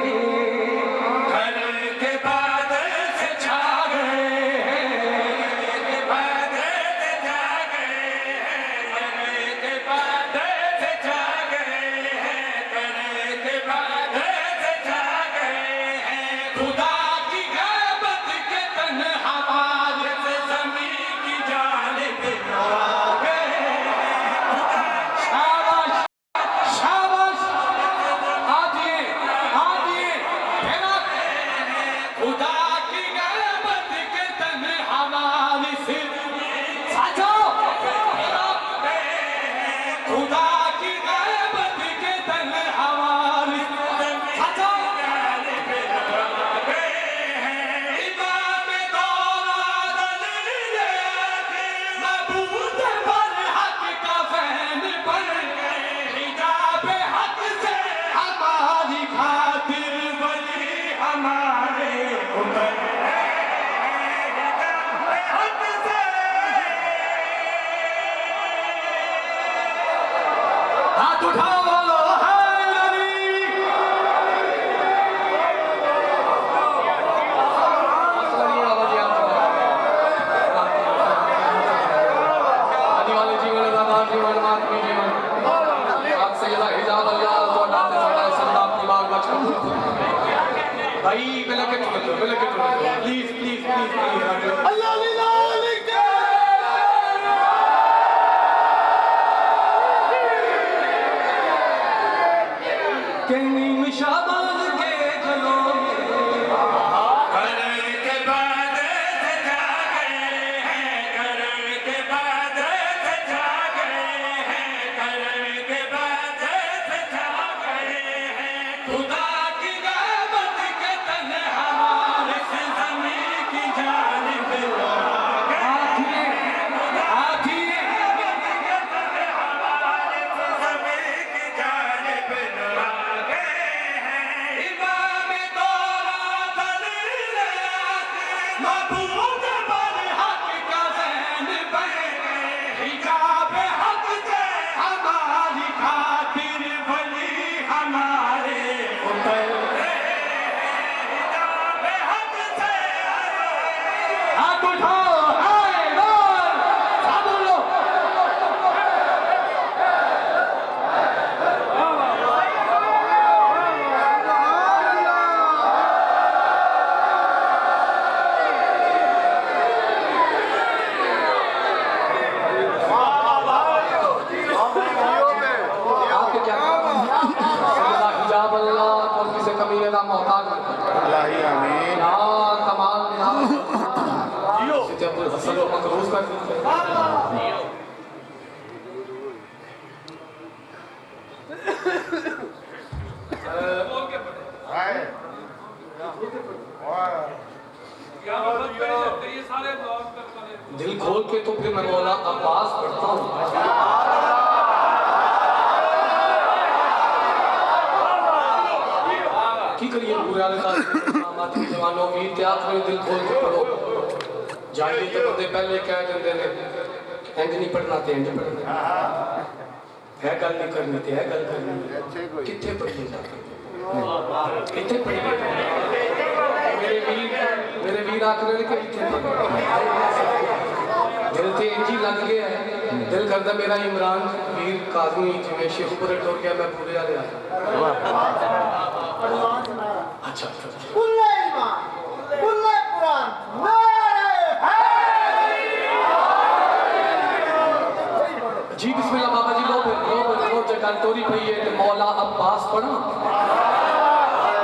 घर के बादल से छा गए प्लीज प्लीज प्लीज अल्लाह शाबान के चलो घर के बाद जा गए हैं घर के बाद जा गए हैं घर के बाद जा गए हैं खुदा की रहमत के तने हमारे ज़मीन की जानिब की करिए पूरे वाले जवानों भी त्याग में दिल खोल के पढ़ो जाइए तो बंदे पहले कह देंगे ने इंज नहीं पढ़ना ते इंज पढ़ना है गल नहीं करनी ते है गल करनी कितने पढ़िए जाते कितने पढ़िए मेरे वीर आखिर के कितने दिल ते इंज ही लग गया है दिल करता मेरा इमरान वीर काजमी जिवें शेखुपुर टुर गया मैं पूरे वाले आ अच्छा कुल्ले ईमान कुल्ले कुरान नारे जी बिस्मिल्लाह बाबा जी लो जगह तोरी पई है ते मौला अब्बास पढ़ा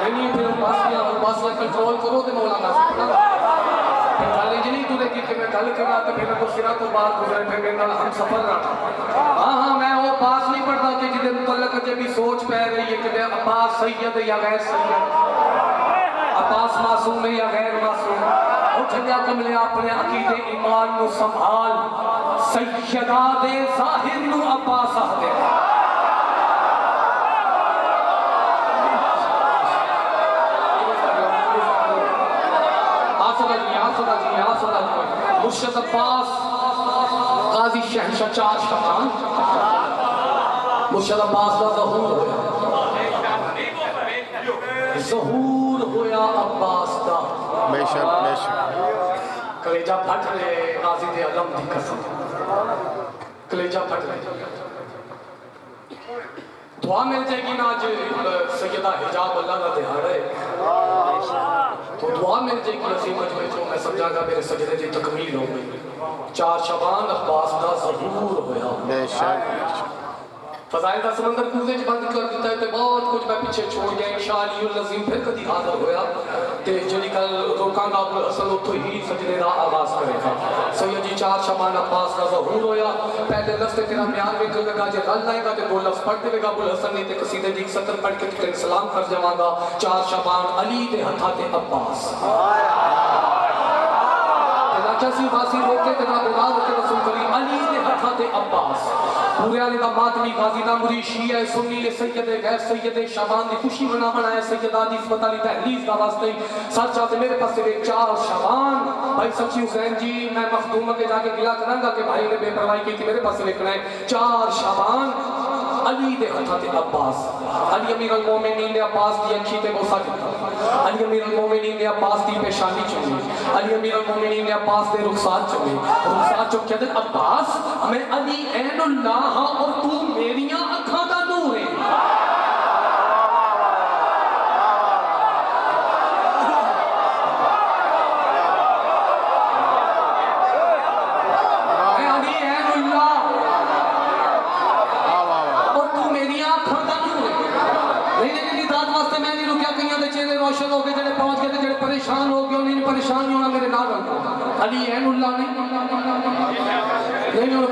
नहीं फिर अब्बास का कंट्रोल करो ते मौला का पढ़ा गल इंज नहीं तुरे कि मैं गल करा तो फिर तो सिरा तो बात गुजरे फिर मेरे नाल हम सफर रहा हाँ मैं वो पास नहीं पढ़ता कि जिदे मुतल्लक जब भी सोच पै रही है कि अब्बास सैयद या गैर सैयद अब्बास मासूम है या गैर मासूम उठिया कमले अपने अकीदे ईमान नु संभाल सैयदा दे ज़ाहिर नु अब्बास आखदे मुर्शद अब्बास गाजी शहंशाह चार शबान मुर्शद अब्बास का ज़हूर होया अब्बास का बेशक कलेजा फट रहे गाजी दे अलम दी कसम कलेजा फट रहे दुआ मिल जाएगी ना आज सैयदा हिजाब अल्लाह का दिहाड़ा है तो दुआ मिल जाएगी असीम मजमे जो मैं समझागा मेरे सजदे की तकमील हो गई चार शबान अब्बास का ज़हूर होया बेशक फजाइल का समंदर कूदे च बंद कर दिता है ते बहुत कुछ मैं पीछे छोड़ गया इंशाअल्लाह अज़ीम फिर कभी हाजिर होया ते जेडी कल रोकांगा अबुल हसन उतो ही सजदे दा आगाज करेगा सैयद जी चार शबान अब्बास का ज़हूर होया पहले लफ्ज़ ते तेरा बयान वेख लेगा जे गल आएगा ते दो लफ्ज़ पढ़ देगा अबुल हसन ने ते कसीदे दी सतर पढ़ के तेरे सलाम कर जावांगा चार शबान अली दे हथा ते अब्बास सी वासी रोके ते ना बिना रोके रसूल करीम अली दे हथा ते अब्बास पूरे वाले दा मातमी गाजी दा मुरीद शिया सुन्नी सैयद गैर सैयद शबान दी खुशी मना है सैयदा दी इस्मत अली तहलीज दा वास्ते सच चाहते मेरे पास से चार शबान भाई सच्ची हुसैन जी मैं मखदूम के जाके गिला करांगा कि भाई ने बेपरवाही की थी मेरे पास लिखना है चार शबान अली दे हथा ते अब्बास अली अमीर अल मोमिनीन ने अब्बास दी अखी ते बोसा किया अली अमीर अल मोमिनीन ने अब्बास दी पेशानी चुमी अली अमीर अल मोमिनीन ने अब्बास दे रुखसात चुमी रुखसात चुम कहते अब्बास मैं अली ऐनुल्लाह हां और तू मेरियां अखां दा नूर है परेशान हो गए उन्हें परेशान नहीं होना मेरे नाल अली ऐनुल्लाह नहीं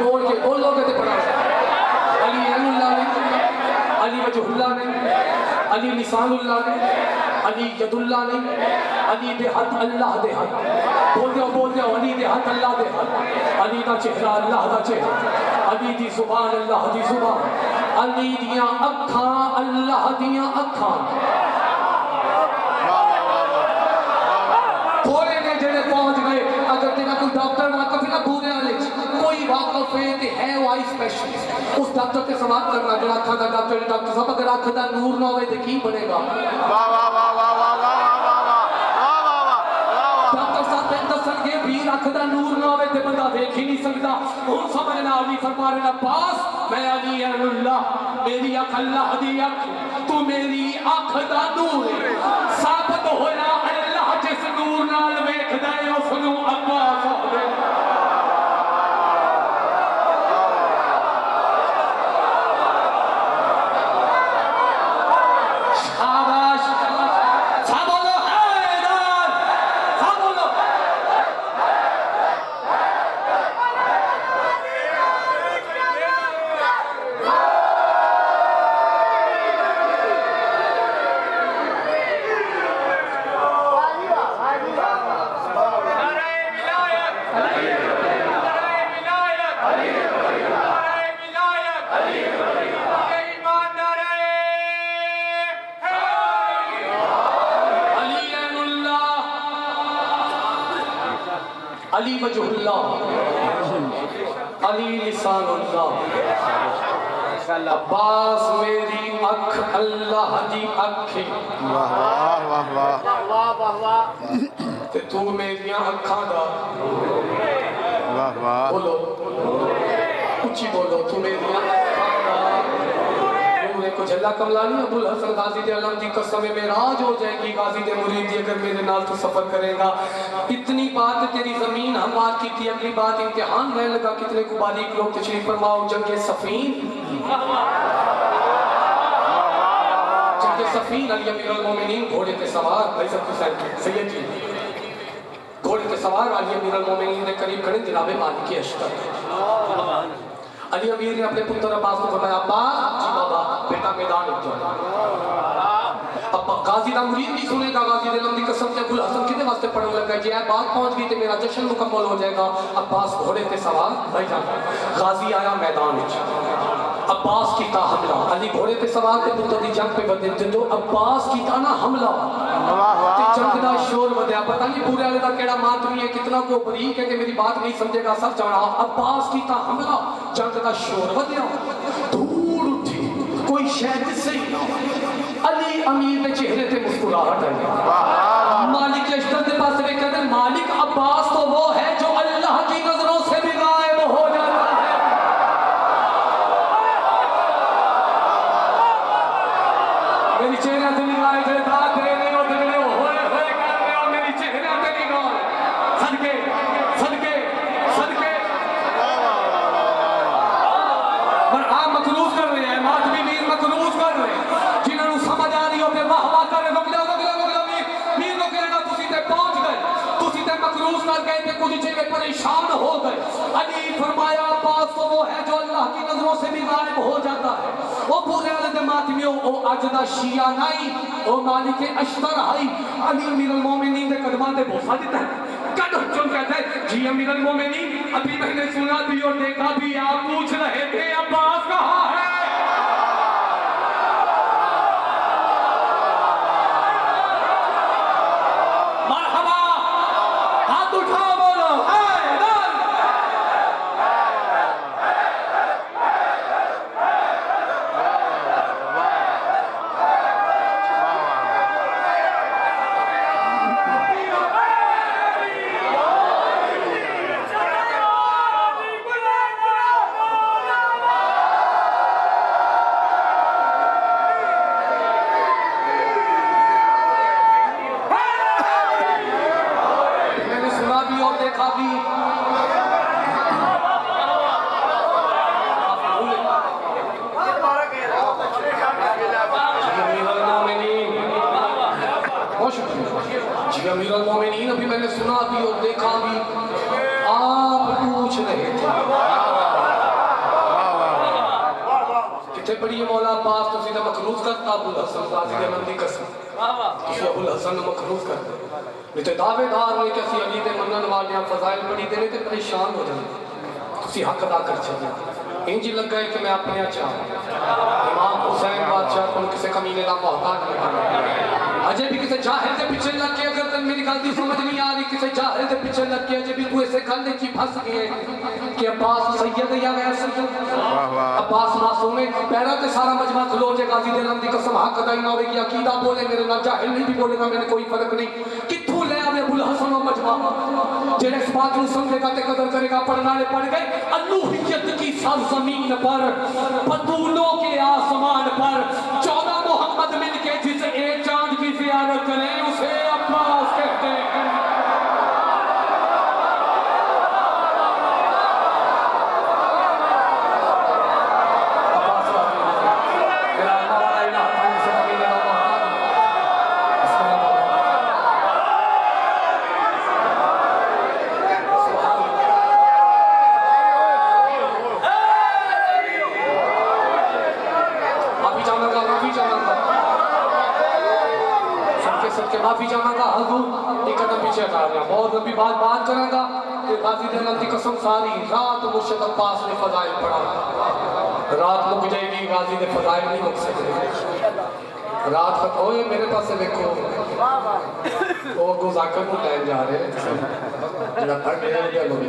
बोल के बोलोगे तो पढ़ा अली ऐनुल्लाह नहीं अली वजहुल्लाह नहीं अली लिसानुल्लाह नहीं अली यदुल्लाह नहीं अली दे हाथ अल्लाह दे हाथ बोल दो अली दे हाथ अल्लाह दे हाथ अली दा चेहरा अल्लाह दा चेहरा अली दी जुबान अल्लाह दी जुबान अली दियां अखां अल्लाह दियां अखां थोड़े ने जेड़े पहुंच गए अगर तेरा कोई डॉक्टर वाकफ है ना पूरे वाले कोई वाकफ है वो आई स्पेशलिस्ट उस डॉक्टर के समाप्त करना जो आँखों का डॉक्टर साहब अगर आँख का नूर ना हो तो की बनेगा डॉक्टर साहब दसणगे भी आँख का नूर ना हो तो बंदा देख ही नहीं सकता हुण समझना अली फरमा रहे पास मैं अली ऐनुल्लाह मेरी अख अल्लाह दी अख तू मेरी अख दा नूर साबित होया अल्लाह जिस नूर नाल वेखदा है उस नूं अब्बास आखदे शाबाश साबोलो हैदर साबोलो नारे विलायत अली वजहुल्लाह, अली लिसानुल्लाह, अब्बास मेरी अख अल्लाह दी अख, वाह वाह वाह वाह वाह वाह ते तू मेरिया अखां दा, वाह वाह, बोलो उच्ची बोलो, तू मेरिया अखां दा। मेरे को झल्ला कमलानी अबुल हसन गाजी दे अलम दी कसम मेराज हो जाएगी गाजी दे मुरीद दी अगर मेरे नाल तू सफर करेगा। इतनी बात तेरी जमीन हमवार की थी, अगली बात इम्तिहान रहने लगा कितने को बारीक लोग तशरीफ फरमाओ। जंगे सफीन, जंगे सफीन अली अमीरुल मोमिनीन घोड़े पे सवार भाई सब सैयद जी घोड़े पे सवार अली अमीरुल मोमिनीन के करीब खड़े जनाबे मालिक अशतर। अली अमीर ने अपने पुत्र अब्बास को फरमाया, अब्बास जी बाबा बेटा मैदान उठ जाओ। अब गाजी दा मुरीद नहीं सुनेगा, गाजी दे लंबी कसम से अबुल हसन कितने वास्ते पढ़ने लगा जी है बात पहुंच गई तो मेरा जश्न मुकम्मल हो जाएगा। अब्बास घोड़े पे सवार भाई जान गाजी आया मैदान में, अब्बास की ता हमला, अली घोड़े पे सवार थे पुत्र दी जंग पे बदे जो अब्बास की ता ना हमला ते जंग दा शोर वदया। पता नहीं पूरे वाले दा केड़ा मातमी है कितना को बरीक है कि मेरी बात नहीं समझेगा सब जाना। अब्बास की ता हमला, जंग दा शोर वदया, धूड़ उठी, कोई शायद सही ना। अली अमीर के चेहरे पे मुस्कुराहट आई। मालिक अशतर के पास वे कहते मालिक अब्बास तो वो है जो अल्लाह की नजरों से भी गायब हो जाता है। मेरी चेहरे से निगाहें जो दाग दे रहे हो दगड़े हो होए होए कर रहे हो, मेरी चेहरे से निगाह सदके सदके सदके पर आप मखलूस कर रहे हैं, मातमी मीर मखलूस कर रहे हैं जिन्होंने समझ आ रही हो कि वाह वाह कर रुक जाओ मीर लोग कहना तुसी ते पहुंच गए, तुसी ते मखलूस कर गए थे कुछ जगह परेशान हो गए। अली फरमाया अब्बास तो वो है जो अल्लाह की नजरों से भी गायब हो जाता है। ओ पूरे वाले मातमियों ओ अज दा शिया नहीं ओ मालिक अशतर आई अली अमीरुल मोमिनीन दे कदमां ते बोसा दिता है। कद जो कहता है जी अमीरुल मोमिनीन अभी मैंने सुना भी और देखा भी, आप पूछ रहे थे अब्बास कहाँ है। मरहबा हाथ उठाओ बोलो हैदर। देखा भी जी अमीरुल मोमिनीन अभी मैंने सुना भी और देखा भी, आप पूछ रहे थे कितने बड़ी मौला अब्बास तो सीधा मखलूस करता अबुल हसन गाजी दे मंदी कसम अबुल हसन मखलूस करते नहीं तो दावेदार ने कि अली दे मनन वाले फजाइल बड़ी देने ते परेशान हो जाते। तुसी हक अदा कर छे इंज लगा है कि मैं अपने चाह इमाम हुसैन बादशाह को किसी कमीने का मोहताज नहीं अजय भी किसी जाहिल के पीछे लग के अगर तक मेरी गलती समझ नहीं आ रही किसी जाहिल के पीछे लग के अजय भी तू ऐसे गल की फंस गए कि अब्बास सैयद या गैर सैयद अब्बास मासूम है पैरा ते सारा मजमा खलो जे गाजी दे लंदी कसम हक अदा ही ना होगी अकीदा बोले मेरे ना जाहिल नहीं भी बोलेगा मैंने कोई फर्क नहीं। कित्थों ले आवे अबुल हसन और मजमा जेड़े इस बात को समझेगा ते कदर करेगा। पढ़ने वाले पढ़ गए अल्लूहियत की सरजमीन पर बतूलों के आसमान पर 14 मोहम्मद मिलके जिस एक चांद की ज़ियारत करें उसे अब्बास कहते हैं। माफी चाहूंगा हजूर एक कदम पीछे हटा लिया बहुत लंबी बात करूंगा कि गाजी दे लंदी कसम सारी रात मुर्शिद अब्बास ने फजाइल पढ़ा रात मुक जाएगी गाजी दे फजाइल नहीं मुक सकते। रात तक ओए मेरे पास देखो वो गुजाकर को लैन जा रहे हैं जरा पढ़ ले क्या लोग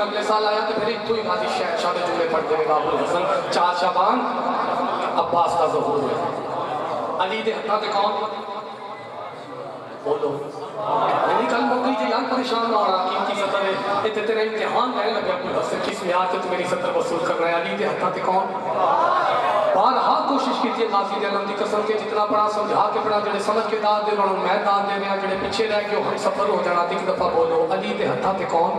अगले साल आया तो फिर एक तो ही गाजी शादी जुमले पढ़ देगा अबुल हसन 4 शाबान अब्बास का ज़हूर है अली दे हत्ता ते कौन बोलो मेरी कल मौकी जी यार परेशान ना होना कीमती सतर है इतने तेरे इम्तिहान लेने लगे अबुल हसन किस म्यार से मेरी सतर वसूल कर रहा है अली दे हत्ता ते कौन बारहा कोशिश की थी गाजी दे अलम दी कसम के जितना पढ़ा समझा के पढ़ा जेडे समझ के दाद दे रहा मैं दाद दे रहा जेडे पीछे रह के हम सफर हो जाना एक दफा बोलो अली दे हत्ता ते कौन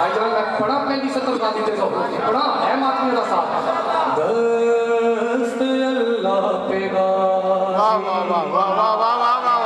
भाईजान मैं पढ़ा पहली सतर गाजी दे पढ़ा है मातमी का साथ दस्त अल्लाह पे वाह वाह वाह वाह वाह वाह वाह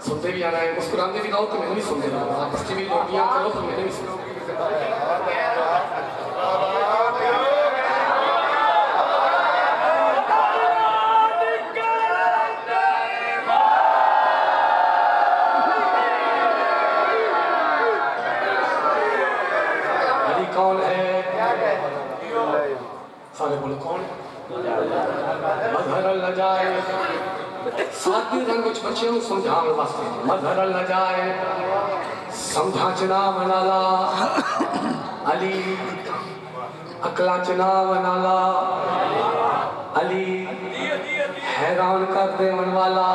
सुनते भी आना है मुस्कुराते भी रहो तो मैंने भी सुनते रहो आपस में भी लोटियां करो तो मैंने भी सुनो अली कौन है सारे बोलो कौन मजहर अल्लाह जाए साथी रंग कुछ बच्चे को समझाने वास्ते मजहर अल्लाह जाए समझा चना मनाला अली अकला चना मनाला अली हैरान कर दे मनवाला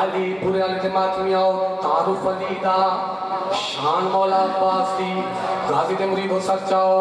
अली पूरे अल्तमात में आओ तारुफ अली दा शान मौला अब्बास दी गाजी दे मुरीद हो सच जाओ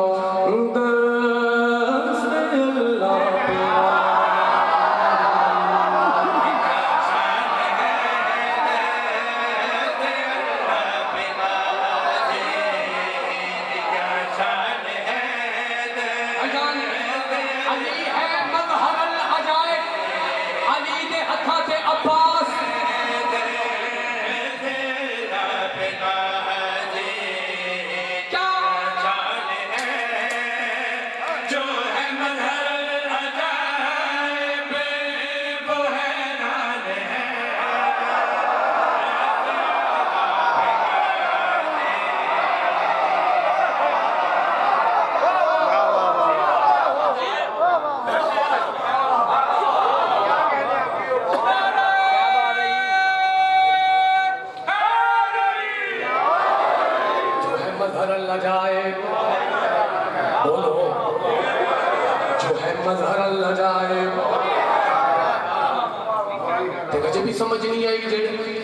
समझ नहीं आई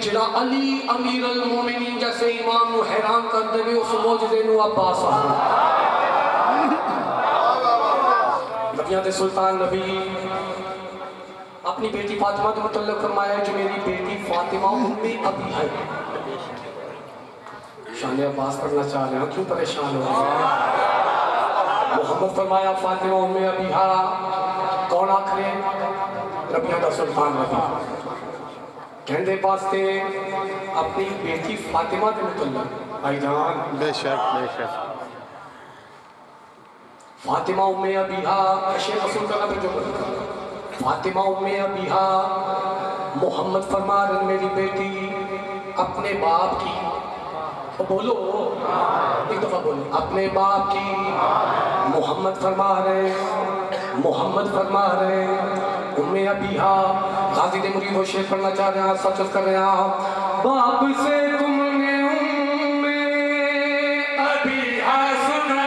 जेड़ा अली अमीर अल मोमिनीन जैसे इमाम को हैरान कर देवे उस मौजूदे नु अब्बास नबियां दे सुल्तान नबी अपनी बेटी फातिमा को मुतल्लक फरमाया जो मेरी बेटी फातिमा उम्मे अबी है शान अब्बास पढ़ना चाह रहे हो क्यों परेशान हो मोहम्मद फरमाया फातिमा उम्मे अबी हा कौन आखरे नबियां दा सुल्तान नबी कहते वास्ते अपनी बेटी फातिमा के मुतल्लक भाईजान बेशक फातिमा उम्मे अबीहा शेख रसूल का नबी जो फातिमा उम्मे अबीहा मोहम्मद फरमा रहे मेरी बेटी अपने बाप की बोलो एक दफा बोलो अपने बाप की मोहम्मद फरमा रहे उम्मे अबीहा गाजी दे मुरीद हो शेख पढ़ना चाह रहे हैं सच कर रहे हैं बाप से तुमने उम्मे अबीहा सुना,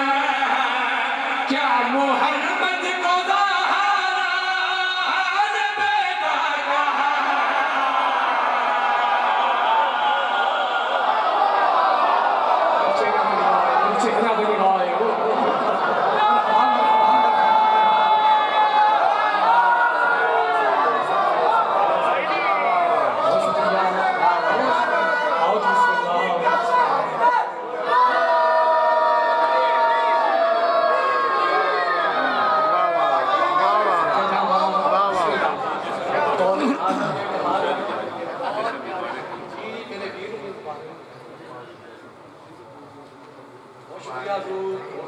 क्या मोहम्मद को ज़हरा ने बेटा कहा। चेहरा बनी रहा है वो।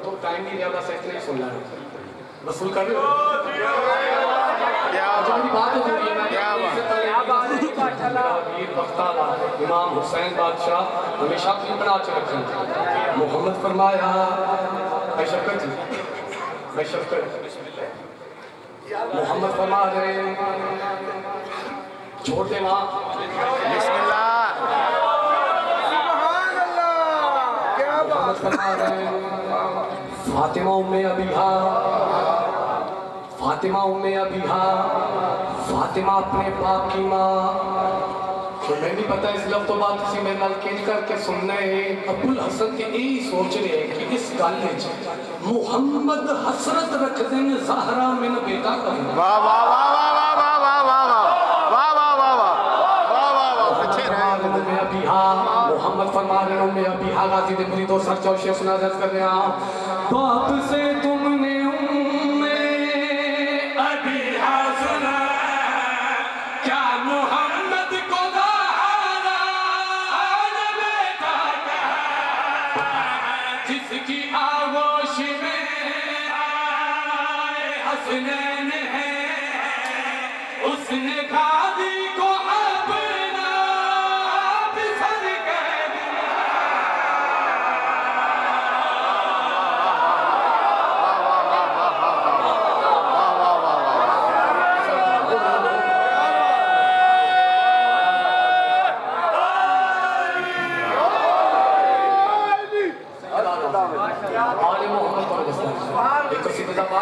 तो टाइम नहीं ज्यादा से इतना ही सुन रहा है, वसूल कर रहे हो। मेरी बात हो रही है ना, वीर बख्ताला इमाम हुसैन बादशाह हमेशा अपनी बना के रखें। मोहम्मद फरमाया मैं शफकत मोहम्मद फरमा रहे छोड़ दे माँ। फातिमा उम्मे अबीहा, फातिमा उम्मे अबीहा, फातिमा अपने बाप की माँ। तो मैं भी पता इस लफ्ज़ तो बात किसी मेरे नाल केंज करके सुनना है। अबुल हसन के यही सोच रहे हैं कि इस गल मुहम्मद हसरत रख दें ज़हरा मिन बेटा का। वाह वाह वाह वाह वाह वाह वाह वाह वाह वाह वाह वाह मोहम्मद फरमा रहे हो मैं अभी हालाती दे मुरीदो सर चौशे सुना दर्ज कर रहा हूं। बाप से तुमने उम्मे अबीहा सुना, क्या मोहम्मद को ज़हरा ने बेटा कहा। जिसकी आगोश में आए हसनैन है, उसने गाजी को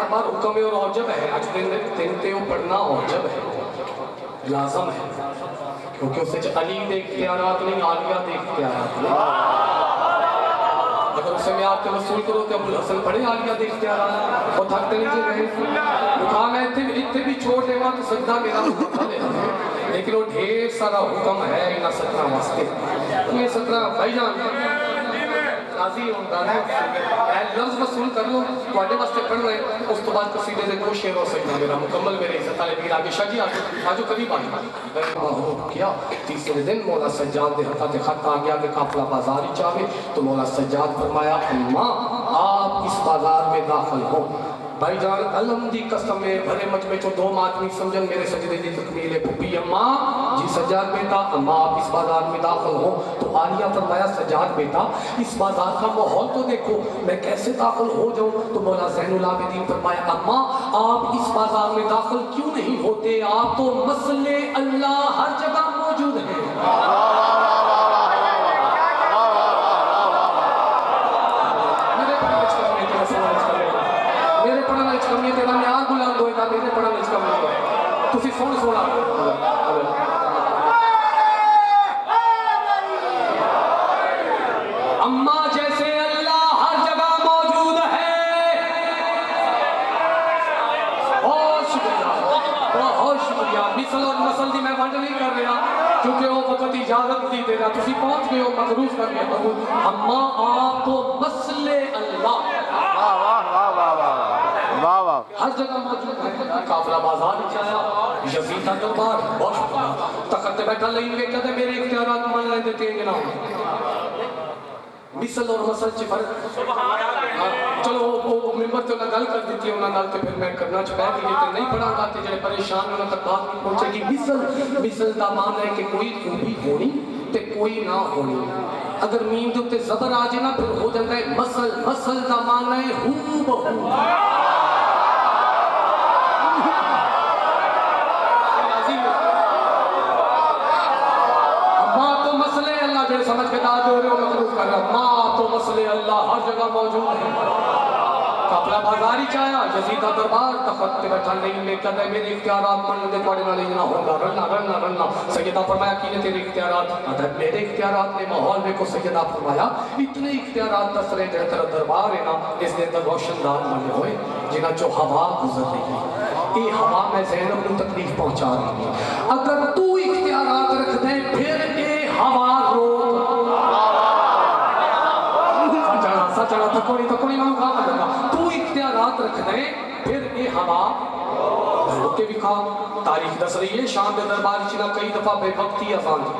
बार हुक्म है और औजब है। आज दिन ते वो पढ़ना औजब है, लाजम है, क्योंकि उससे अली दे इख्तियारात नहीं, आलिया दे इख्तियारात नहीं। अगर उसे मैं आपके वसूल करो तो अबुल हसन पढ़े आलिया दे इख्तियारात और थकते नहीं जे गए। कहा मैं इतने भी छोड़ देगा तो सजदा मेरा लेकिन वो ढेर सारा हुक्म है इना सतना वास्ते। ये सतना भाईजान राजी होंदा है लफ्ज़ वसूल कर लो ਤੁਹਾਡੇ वास्ते पढ़ रहे। उस तो बाद कसीदे दे को शेर हो सकता मेरा मुकम्मल मेरे इज्जत वाले वीर आगे शाह जी आजो कभी बात क्या। तीसरे दिन मौला सज्जाद दे हथा ते खत आ गया कि काफिला बाजार ही चाहे तो मौला सज्जाद फरमाया अम्मा आप इस बाजार में दाखिल हो। भाईजान अलम दी कसम है भरे मजमे चो दो आदमी समझन मेरे सजदे दी तकमील है। पुप्पी अम्मा जी सज्जाद बेटा अम्मा आप इस बाजार में दाखिल हो। तो आलिया फरमाया सज्जाद बेटा इस बाजार का माहौल तो देखो मैं कैसे दाखिल हो जाऊं। तो मौला ज़ैनुल आबिदीन फरमाया अम्मा आप इस बाजार में दाखिल क्यों नहीं होते, आप तो मसले अल्लाह हर जगह मौजूद है। मेरे पढ़ने च कमी तेरा म्यार बुलंद होएगा, मेरे पढ़ने च कमी है। तुसी सुन सोना अम्मा जैसे अल्लाह हर जगह मौजूद है। बहुत शुक्रिया मिसल और नस्ल की मैं वंड नहीं कर रहा क्योंकि वो वक्त इजाजत नहीं दे रहा। तुसी पहुंच गए हो मकरूफ कर गए। अम्मा आप तो मसले अल्लाह हर जगह मौजूद है। काफिला बाजार आया यजीद का दरबार बहुत शुक्रिया तखत बैठा लेंगे कहते मेरे इख्तियारात मान लेते तेज ना हो। मिसल और मसल च फर्क चलो वो मेंबर तो गल कर दी थी उन्होंने तो फिर मैं करना चाहता कि ये नहीं पढ़ाऊंगा तो जो परेशान उन्होंने तक बात नहीं पहुंचेगी। मिसल का मान है कि कोई खूबी होनी ते कोई ना होनी। अगर मीम के उत्ते जबर आ जाए ना फिर हो जाता है मसल। मसल का मान है हू बहू। अम्मा तो मसल जगह मौजूद है। कपड़ा बाजारी चाया यजीदा दरबार तखत पे बैठा नहीं ले कदे मेरे इख्तियारात मन दे पड़े वाले ना होगा रन्ना रन्ना रन्ना सैयदा फरमाया कि ने तेरे इख्तियारात अदब मेरे इख्तियारात ने माहौल में को सैयदा फरमाया इतने इख्तियारात दसरे जे तेरा दरबार है ना इस दे अंदर रोशनदार बने होए जिना जो हवा गुजर रही है ये हवा में ज़ैनब को तकलीफ पहुंचा रही है। अगर तू इख्तियारात रख दे फिर ये हवा रोक चढ़ा थकोड़ी मां का लगा तू इख्तियारात रख दे फिर ये हवा रोके भी खा। तारीख दस रही है शाम के दरबार चिना कई दफा बेवक्ती अजान दी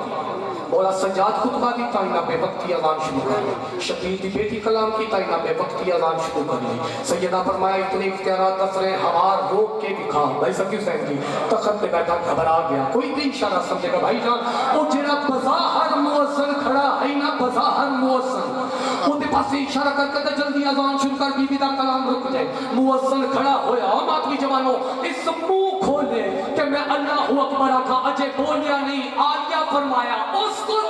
बोला सज्जाद खुतबा दी ताइना बेवक्ती अजान शुरू कर दी शबीर की बेटी कलाम की ताइना बेवक्ती अजान शुरू कर दी। सैयदा फरमाया इतने इख्तियारात दस रहे हवा रोक के भी खा। भाई सकी हुसैन जी तखत पे बैठा घबरा गया कोई भी इशारा समझेगा भाई जान वो जेड़ा बज़ाहर मुअज्जिन खड़ा है ना बज़ाहर मुअज्जिन उनके पास इशारा करके जल्दी अजान शुरू कर बीबी दा कलाम रुक जाए। मुअज्जिन खड़ा होया मातवी जवानों इस मुंह खोले कि मैं अल्लाहु अकबर आखा अजय बोलिया नहीं आलिया फरमाया उस्कुत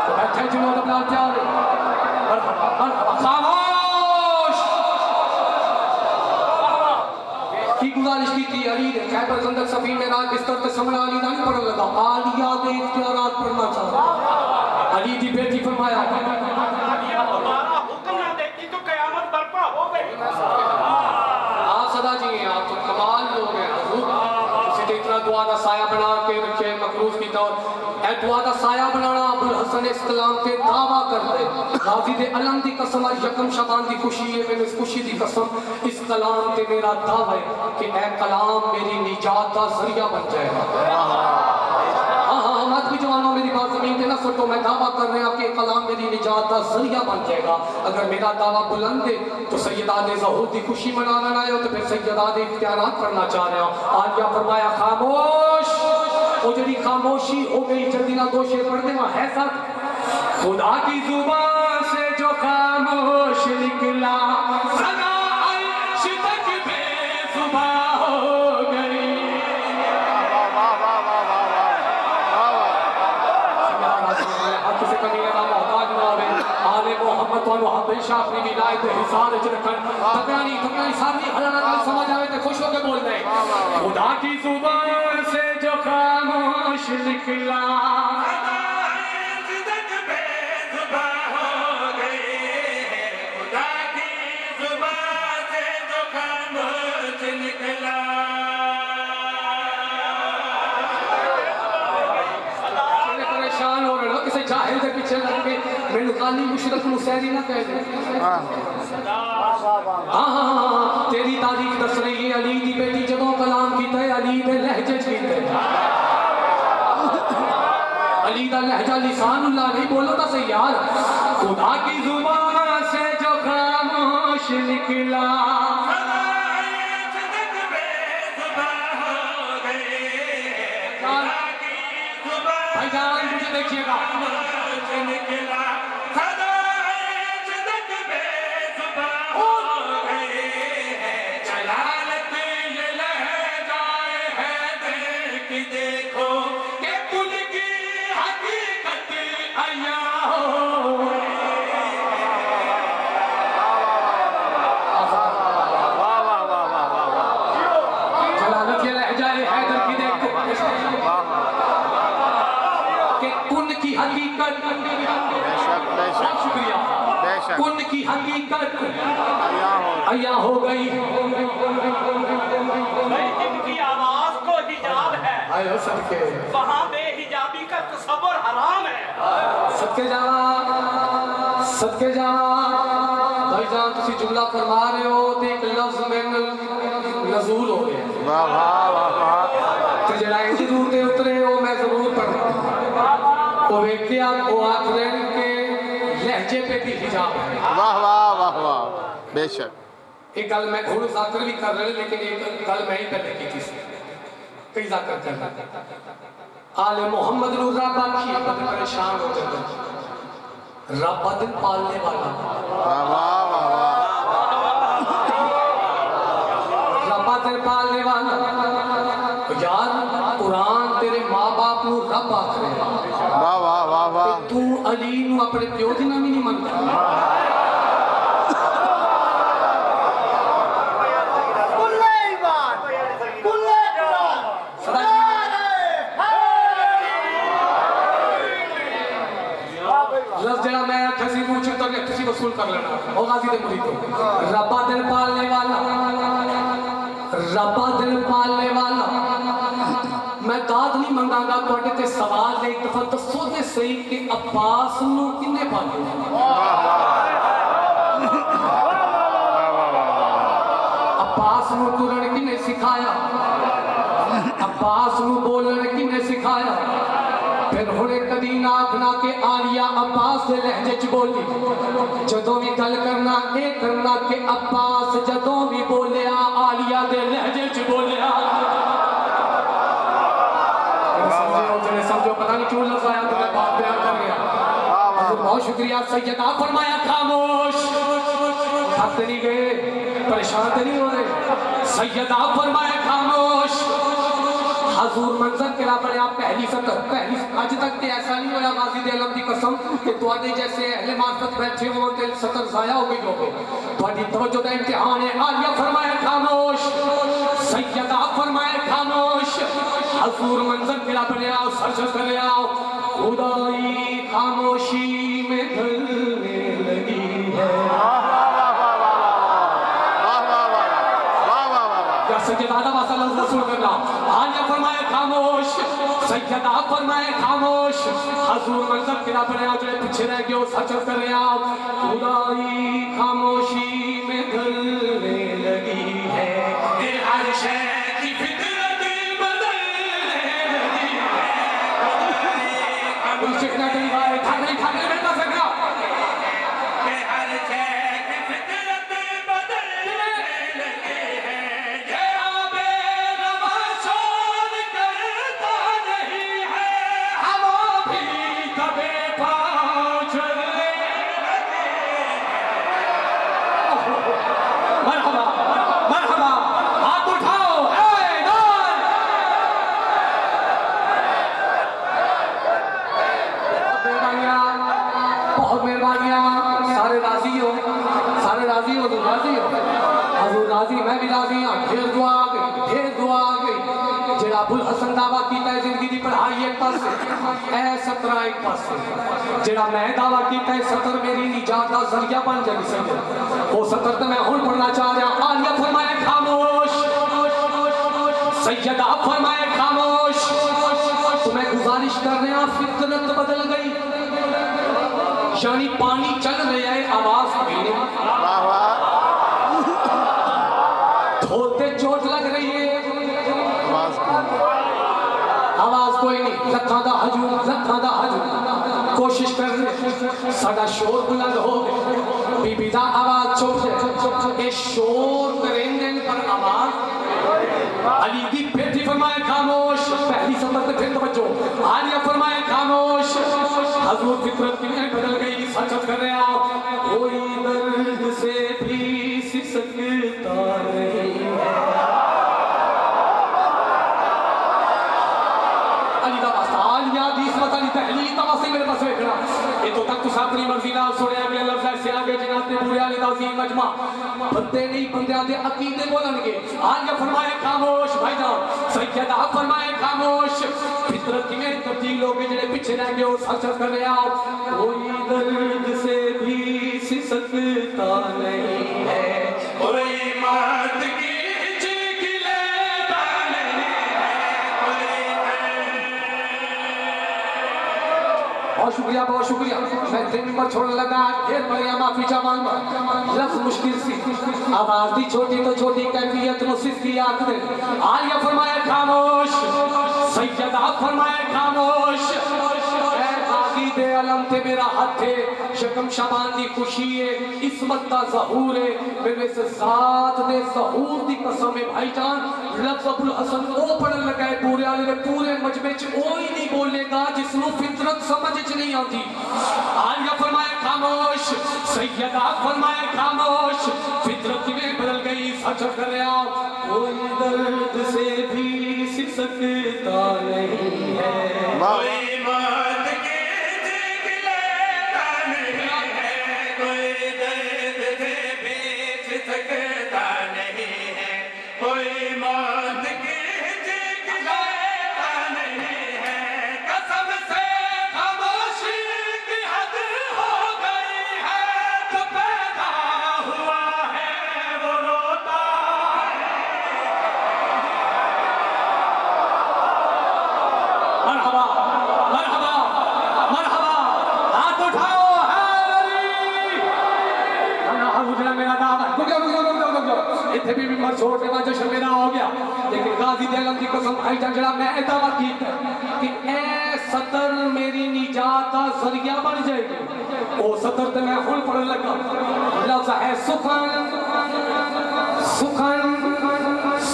तो बैठे जुनूद अपना प्यार खामोश की गुजारिश की थी अली ने खैबर खंदक सफीन में रात बिस्तर पे समझ अली नहीं पढ़ने लगा आलिया दे इख्तियारात पढ़ना चाहा अली की बेटी फरमाया हमारा हुक्म ना देती तो कयामत बर्पा हो गई। आप सदा जी हैं आप तो कमाल लोग हैं हुजूर किसी ने इतना दुआ का साया बना के रखे मकरूज की तौर ए दुआ का साया बनाना अबुल हसन इस्लाम के दावा कर दे गाजी दे अलम दी कसम आज यकम शबान दी खुशी है मैंने इस खुशी दी कसम इस कलाम ते मेरा दावा है कि ए कलाम मेरी निजात का जरिया बन जाएगा। हाँ मत भी जवानों मेरी बात जमीन पे ना सुनो मैं दावा कर रहा हूँ कि कलाम मेरी निजात का जरिया बन जाएगा। अगर मेरा दावा बुलंद है तो सैयदाद ज़हूर की खुशी मनाना ना हो तो फिर सैयदाद इख्तियारात करना चाह रहे हो। आज क्या फरमाया खामोश वो जड़ी खामोशी हो गई जल्दी ना दो शेर पढ़ दे वहाँ है सर खुदा की जुबान से जो खामोश निकला सदा अर्श तक बेज़ुबान हो गई। आले मोहम्मद तो हमेशा अपनी विलायत हिसाब च रखन तकरानी सारी हलाना समझ आवे ते खुश होके बोल दे खुदा की जुबान से जो खामोश निकला जाहिल के पीछे लग के मैंने काली मुशरफ मुसैरी ना कह दे। हाँ तेरी तारीफ दस रही है अली दी बेटी जदों कलाम कीता अली दे लहजे च कीता अली दा लहजा लिसानुल्लाह नहीं बोलो तो सही यार खुदा की जुबान से जो खामोश निकला भाईजान मुझे देखिएगा देखो कि कुल की हकीकत आया हो जलालत ये लहजा हैदर की देखो कि कुल की हकीकत शुक्रिया कुल की हकीकत अया हो गई जिनकी आवाज को हिजाब है आयो सदके वहाँ बेहिजाबी का तस्वर हराम है। सदके जावा भाईजान तुसी जुमला फरमा रहे हो तो एक लफ्ज में नजूल हो गया वाह वाह वाह वाह तो जरा जरूर दे उतरे हो मैं जरूर पढ़ा वो व्यक्ति आप वो आखिर के लहजे पे भी हिजाब है। वाह वाह वाह वाह बेशक एक गल मैं हुण जाकर भी कर रहे लेकिन एक गल मैं ही पहले की थी कई जाकर कर आले मोहम्मद नु रब आखी बंदे परेशान हो जाते रब दिन पालने वाला वाह वाह वाह वाह रब दिन पालने वाला यार कुरान तेरे माँ बाप नु रब आख रहे वाह वाह वाह वाह तू अली नू अपने प्यो दी नाम ही नहीं मनता कुल्ले ईमान कुल्ले कुरान नारे लफ्ज़ जरा मैं किसी पूछ तो किसी वसूल कर लेना ओ गाजी दे मुरीद रब्बा दिल पालने वाला रब्बा दिल पालने वाला मैं दाद नहीं मंगांगा तुहाडे ते सवाल दे एक दफा दसो ते सही कि अब्बास नू किन्ने पालिया अब्बास नू तुरन किन्ने सिखाया अब्बास नू बोलन किन्ने सिखाया फिर हुणे कदी ना आखना कि आलिया अब्बास दे लहजे च बोली जदों भी गल करना ए करना कि अब्बास जदों भी बोलिया आलिया दे लहजे च बोलिया समझो पता नहीं क्यों लफ्ज़ आया तो मैं बात बयान कर गया बहुत शुक्रिया सैयदा फरमाया खामोश थक नहीं गए परेशान तो नहीं हो रहे सैयदा फरमाया खामोश हजूर मंजर केड़ा बनया पहली सतर पहली अज तक ते ऐसा नहीं होया गाजी दे आलम दी कसम कि तुहाडे जैसे अहले मार्फत बैठे हो ते सतर जाया हो गई होवे तुहाडी तवज्जो दा इम्तिहान है आलिया फरमाया खामोश सैयदा फरमाया खामोश हजूर मंजर केड़ा बनया सर्च करे आओ खुदाई खामोशी में ढलने लगी है सैयदा वसल्लम रसूल करना आलिया फरमाए खामोश सैयदा फरमाए खामोश हजूर मंजर केड़ा बनया जो पीछे रह गए सच कर रहे आओ खुदाई खामोशी में ढलने लगी है हर शय की फितरत बदलने लगी है सीखना नहीं भाई ठाकरे ठाकरे बैठा सकना हर शय की फितरत बदलने लगी है मैं भी राजी हाँ ढेर दुआ आ गई जेड़ा अबुल हसन दावा कीता है जिंदगी दी पढ़ाई एक पासे ए सतरा एक पासे जेड़ा मैं दावा कीता है सतर मेरी निजात दा जरिया बन जानी सही वो सतर तो मैं हुण पढ़ना चाह रहा आलिया फरमाए खामोश सैयदा फरमाए खामोश तो मैं गुजारिश कर रहा फितरत बदल गई यानी पानी चल रहा है आवाज नहीं धोते चोट लग रही है आवाज कोई नहीं लखा दा हजूम कोशिश कर रहे साडा शोर बुलंद हो बीबी दा आवाज चुप है शोर करेंगे पर आवाज अली दी बेटी फरमाए खामोश पहली सतर पे फिर तवज्जो आलिया फरमाए खामोश हजूर फितरत की बदल गई सच कर रहे आओ कोई दर्द से भी सिसकता नहीं है अली दा वास्ता आलिया दी इसमत अली तहलील दा वास्ता मेरे पास देखना ये तो तक तुस अपनी मर्जी नाल सुनिया गया लफ्ज़ ऐसे आगे जनाब ते पूरे अली दा अज़ीम मजमा बंदे नहीं बंदियां दे अकीदे बोलणगे आलिया फरमाए खामोश भाईजान सैयदा फरमाए खामोश फितरत की मेरी तब्दील हो गई जेड़े पीछे रह गए सच कर रहे आओ कोई दर्द से भी सिसकता नहीं है कोई मत की जिगलेता नहीं है बहुत शुक्रिया मैं 3 नंबर छोड़ने लगा ढेर बढ़िया माफी चाहूंगा लफ्ज मुश्किल सी आवाज दी छोटी तो छोटी कैफियत मुसिफ की आंख दे आलिया फरमाए खामोश सैयदा फरमाए खामोश दे अलम थे मेरा हाथ है शकम शबान दी खुशी है इसमत दा ज़हूर है मेरे से ज़ात दे ज़हूर दी कसम है भाईजान लफ्ज़ अबुल हसन ओ पढ़न लगा है पूरे वाले ने पूरे मजमे च ओ ही नहीं बोलेगा जिसनु फितरत समझ च नहीं आती आलिया फरमाए खामोश सैयदा फरमाए खामोश फितरत में बदल गई सच कर रहा कोई दर्द से भी सिसकता नहीं है कोई मत के करवा जश्न मेरा हो गया, लेकिन गाजी दिलम की कसम भाई जड़ा मैं दावा कीता कि ए सतर मेरी निजात का जरिया बन जाएगी। ओ सतर ते मैं हुन पढ़न लगा, लफ्ज है सुखन सुखन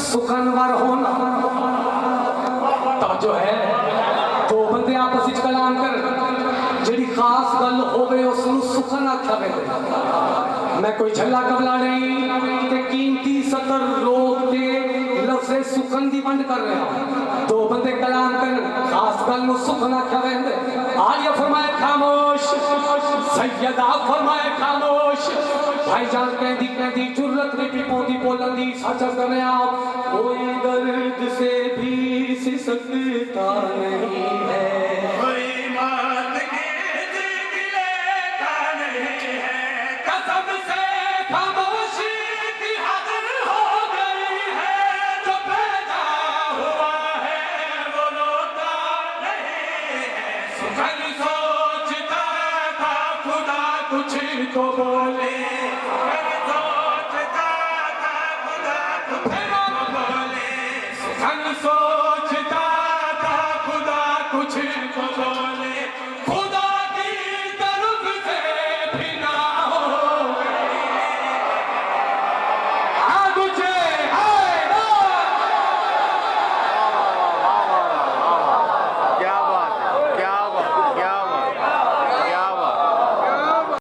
सुखनवर होना। तवज्जो है, दो बंदे आपस विच कलाम कर जेड़ी खास गल होवे उसनु सुखन आख्या वेंदे। मैं कोई झल्ला कबला नहीं ते कीमती सतर लोग ते लफ्ज़ सुखन दी वंड कर रहा हूं। दो बंदे कलाम कर खास गल नु सुखन आख्या वेंदे। आलिया फरमाए खामोश, सैयदा फरमाए खामोश। भाईजान कहंदी कहंदी जुर्रत ने भी पौंदी बोलन दी सच करने आप कोई दर्द से भी सिसकता नहीं है, कोई मौत के दिले का नहीं है, कसम से खामोशी की हद हो गई है, जो पैदा हुआ है वो रोता नहीं है। सुखन सोचता था खुदा कुछ तो बोले, सुखन सोचता था खुदा कुछ तो बोले, सुखन सोचता था खुदा कुछ तो बोले।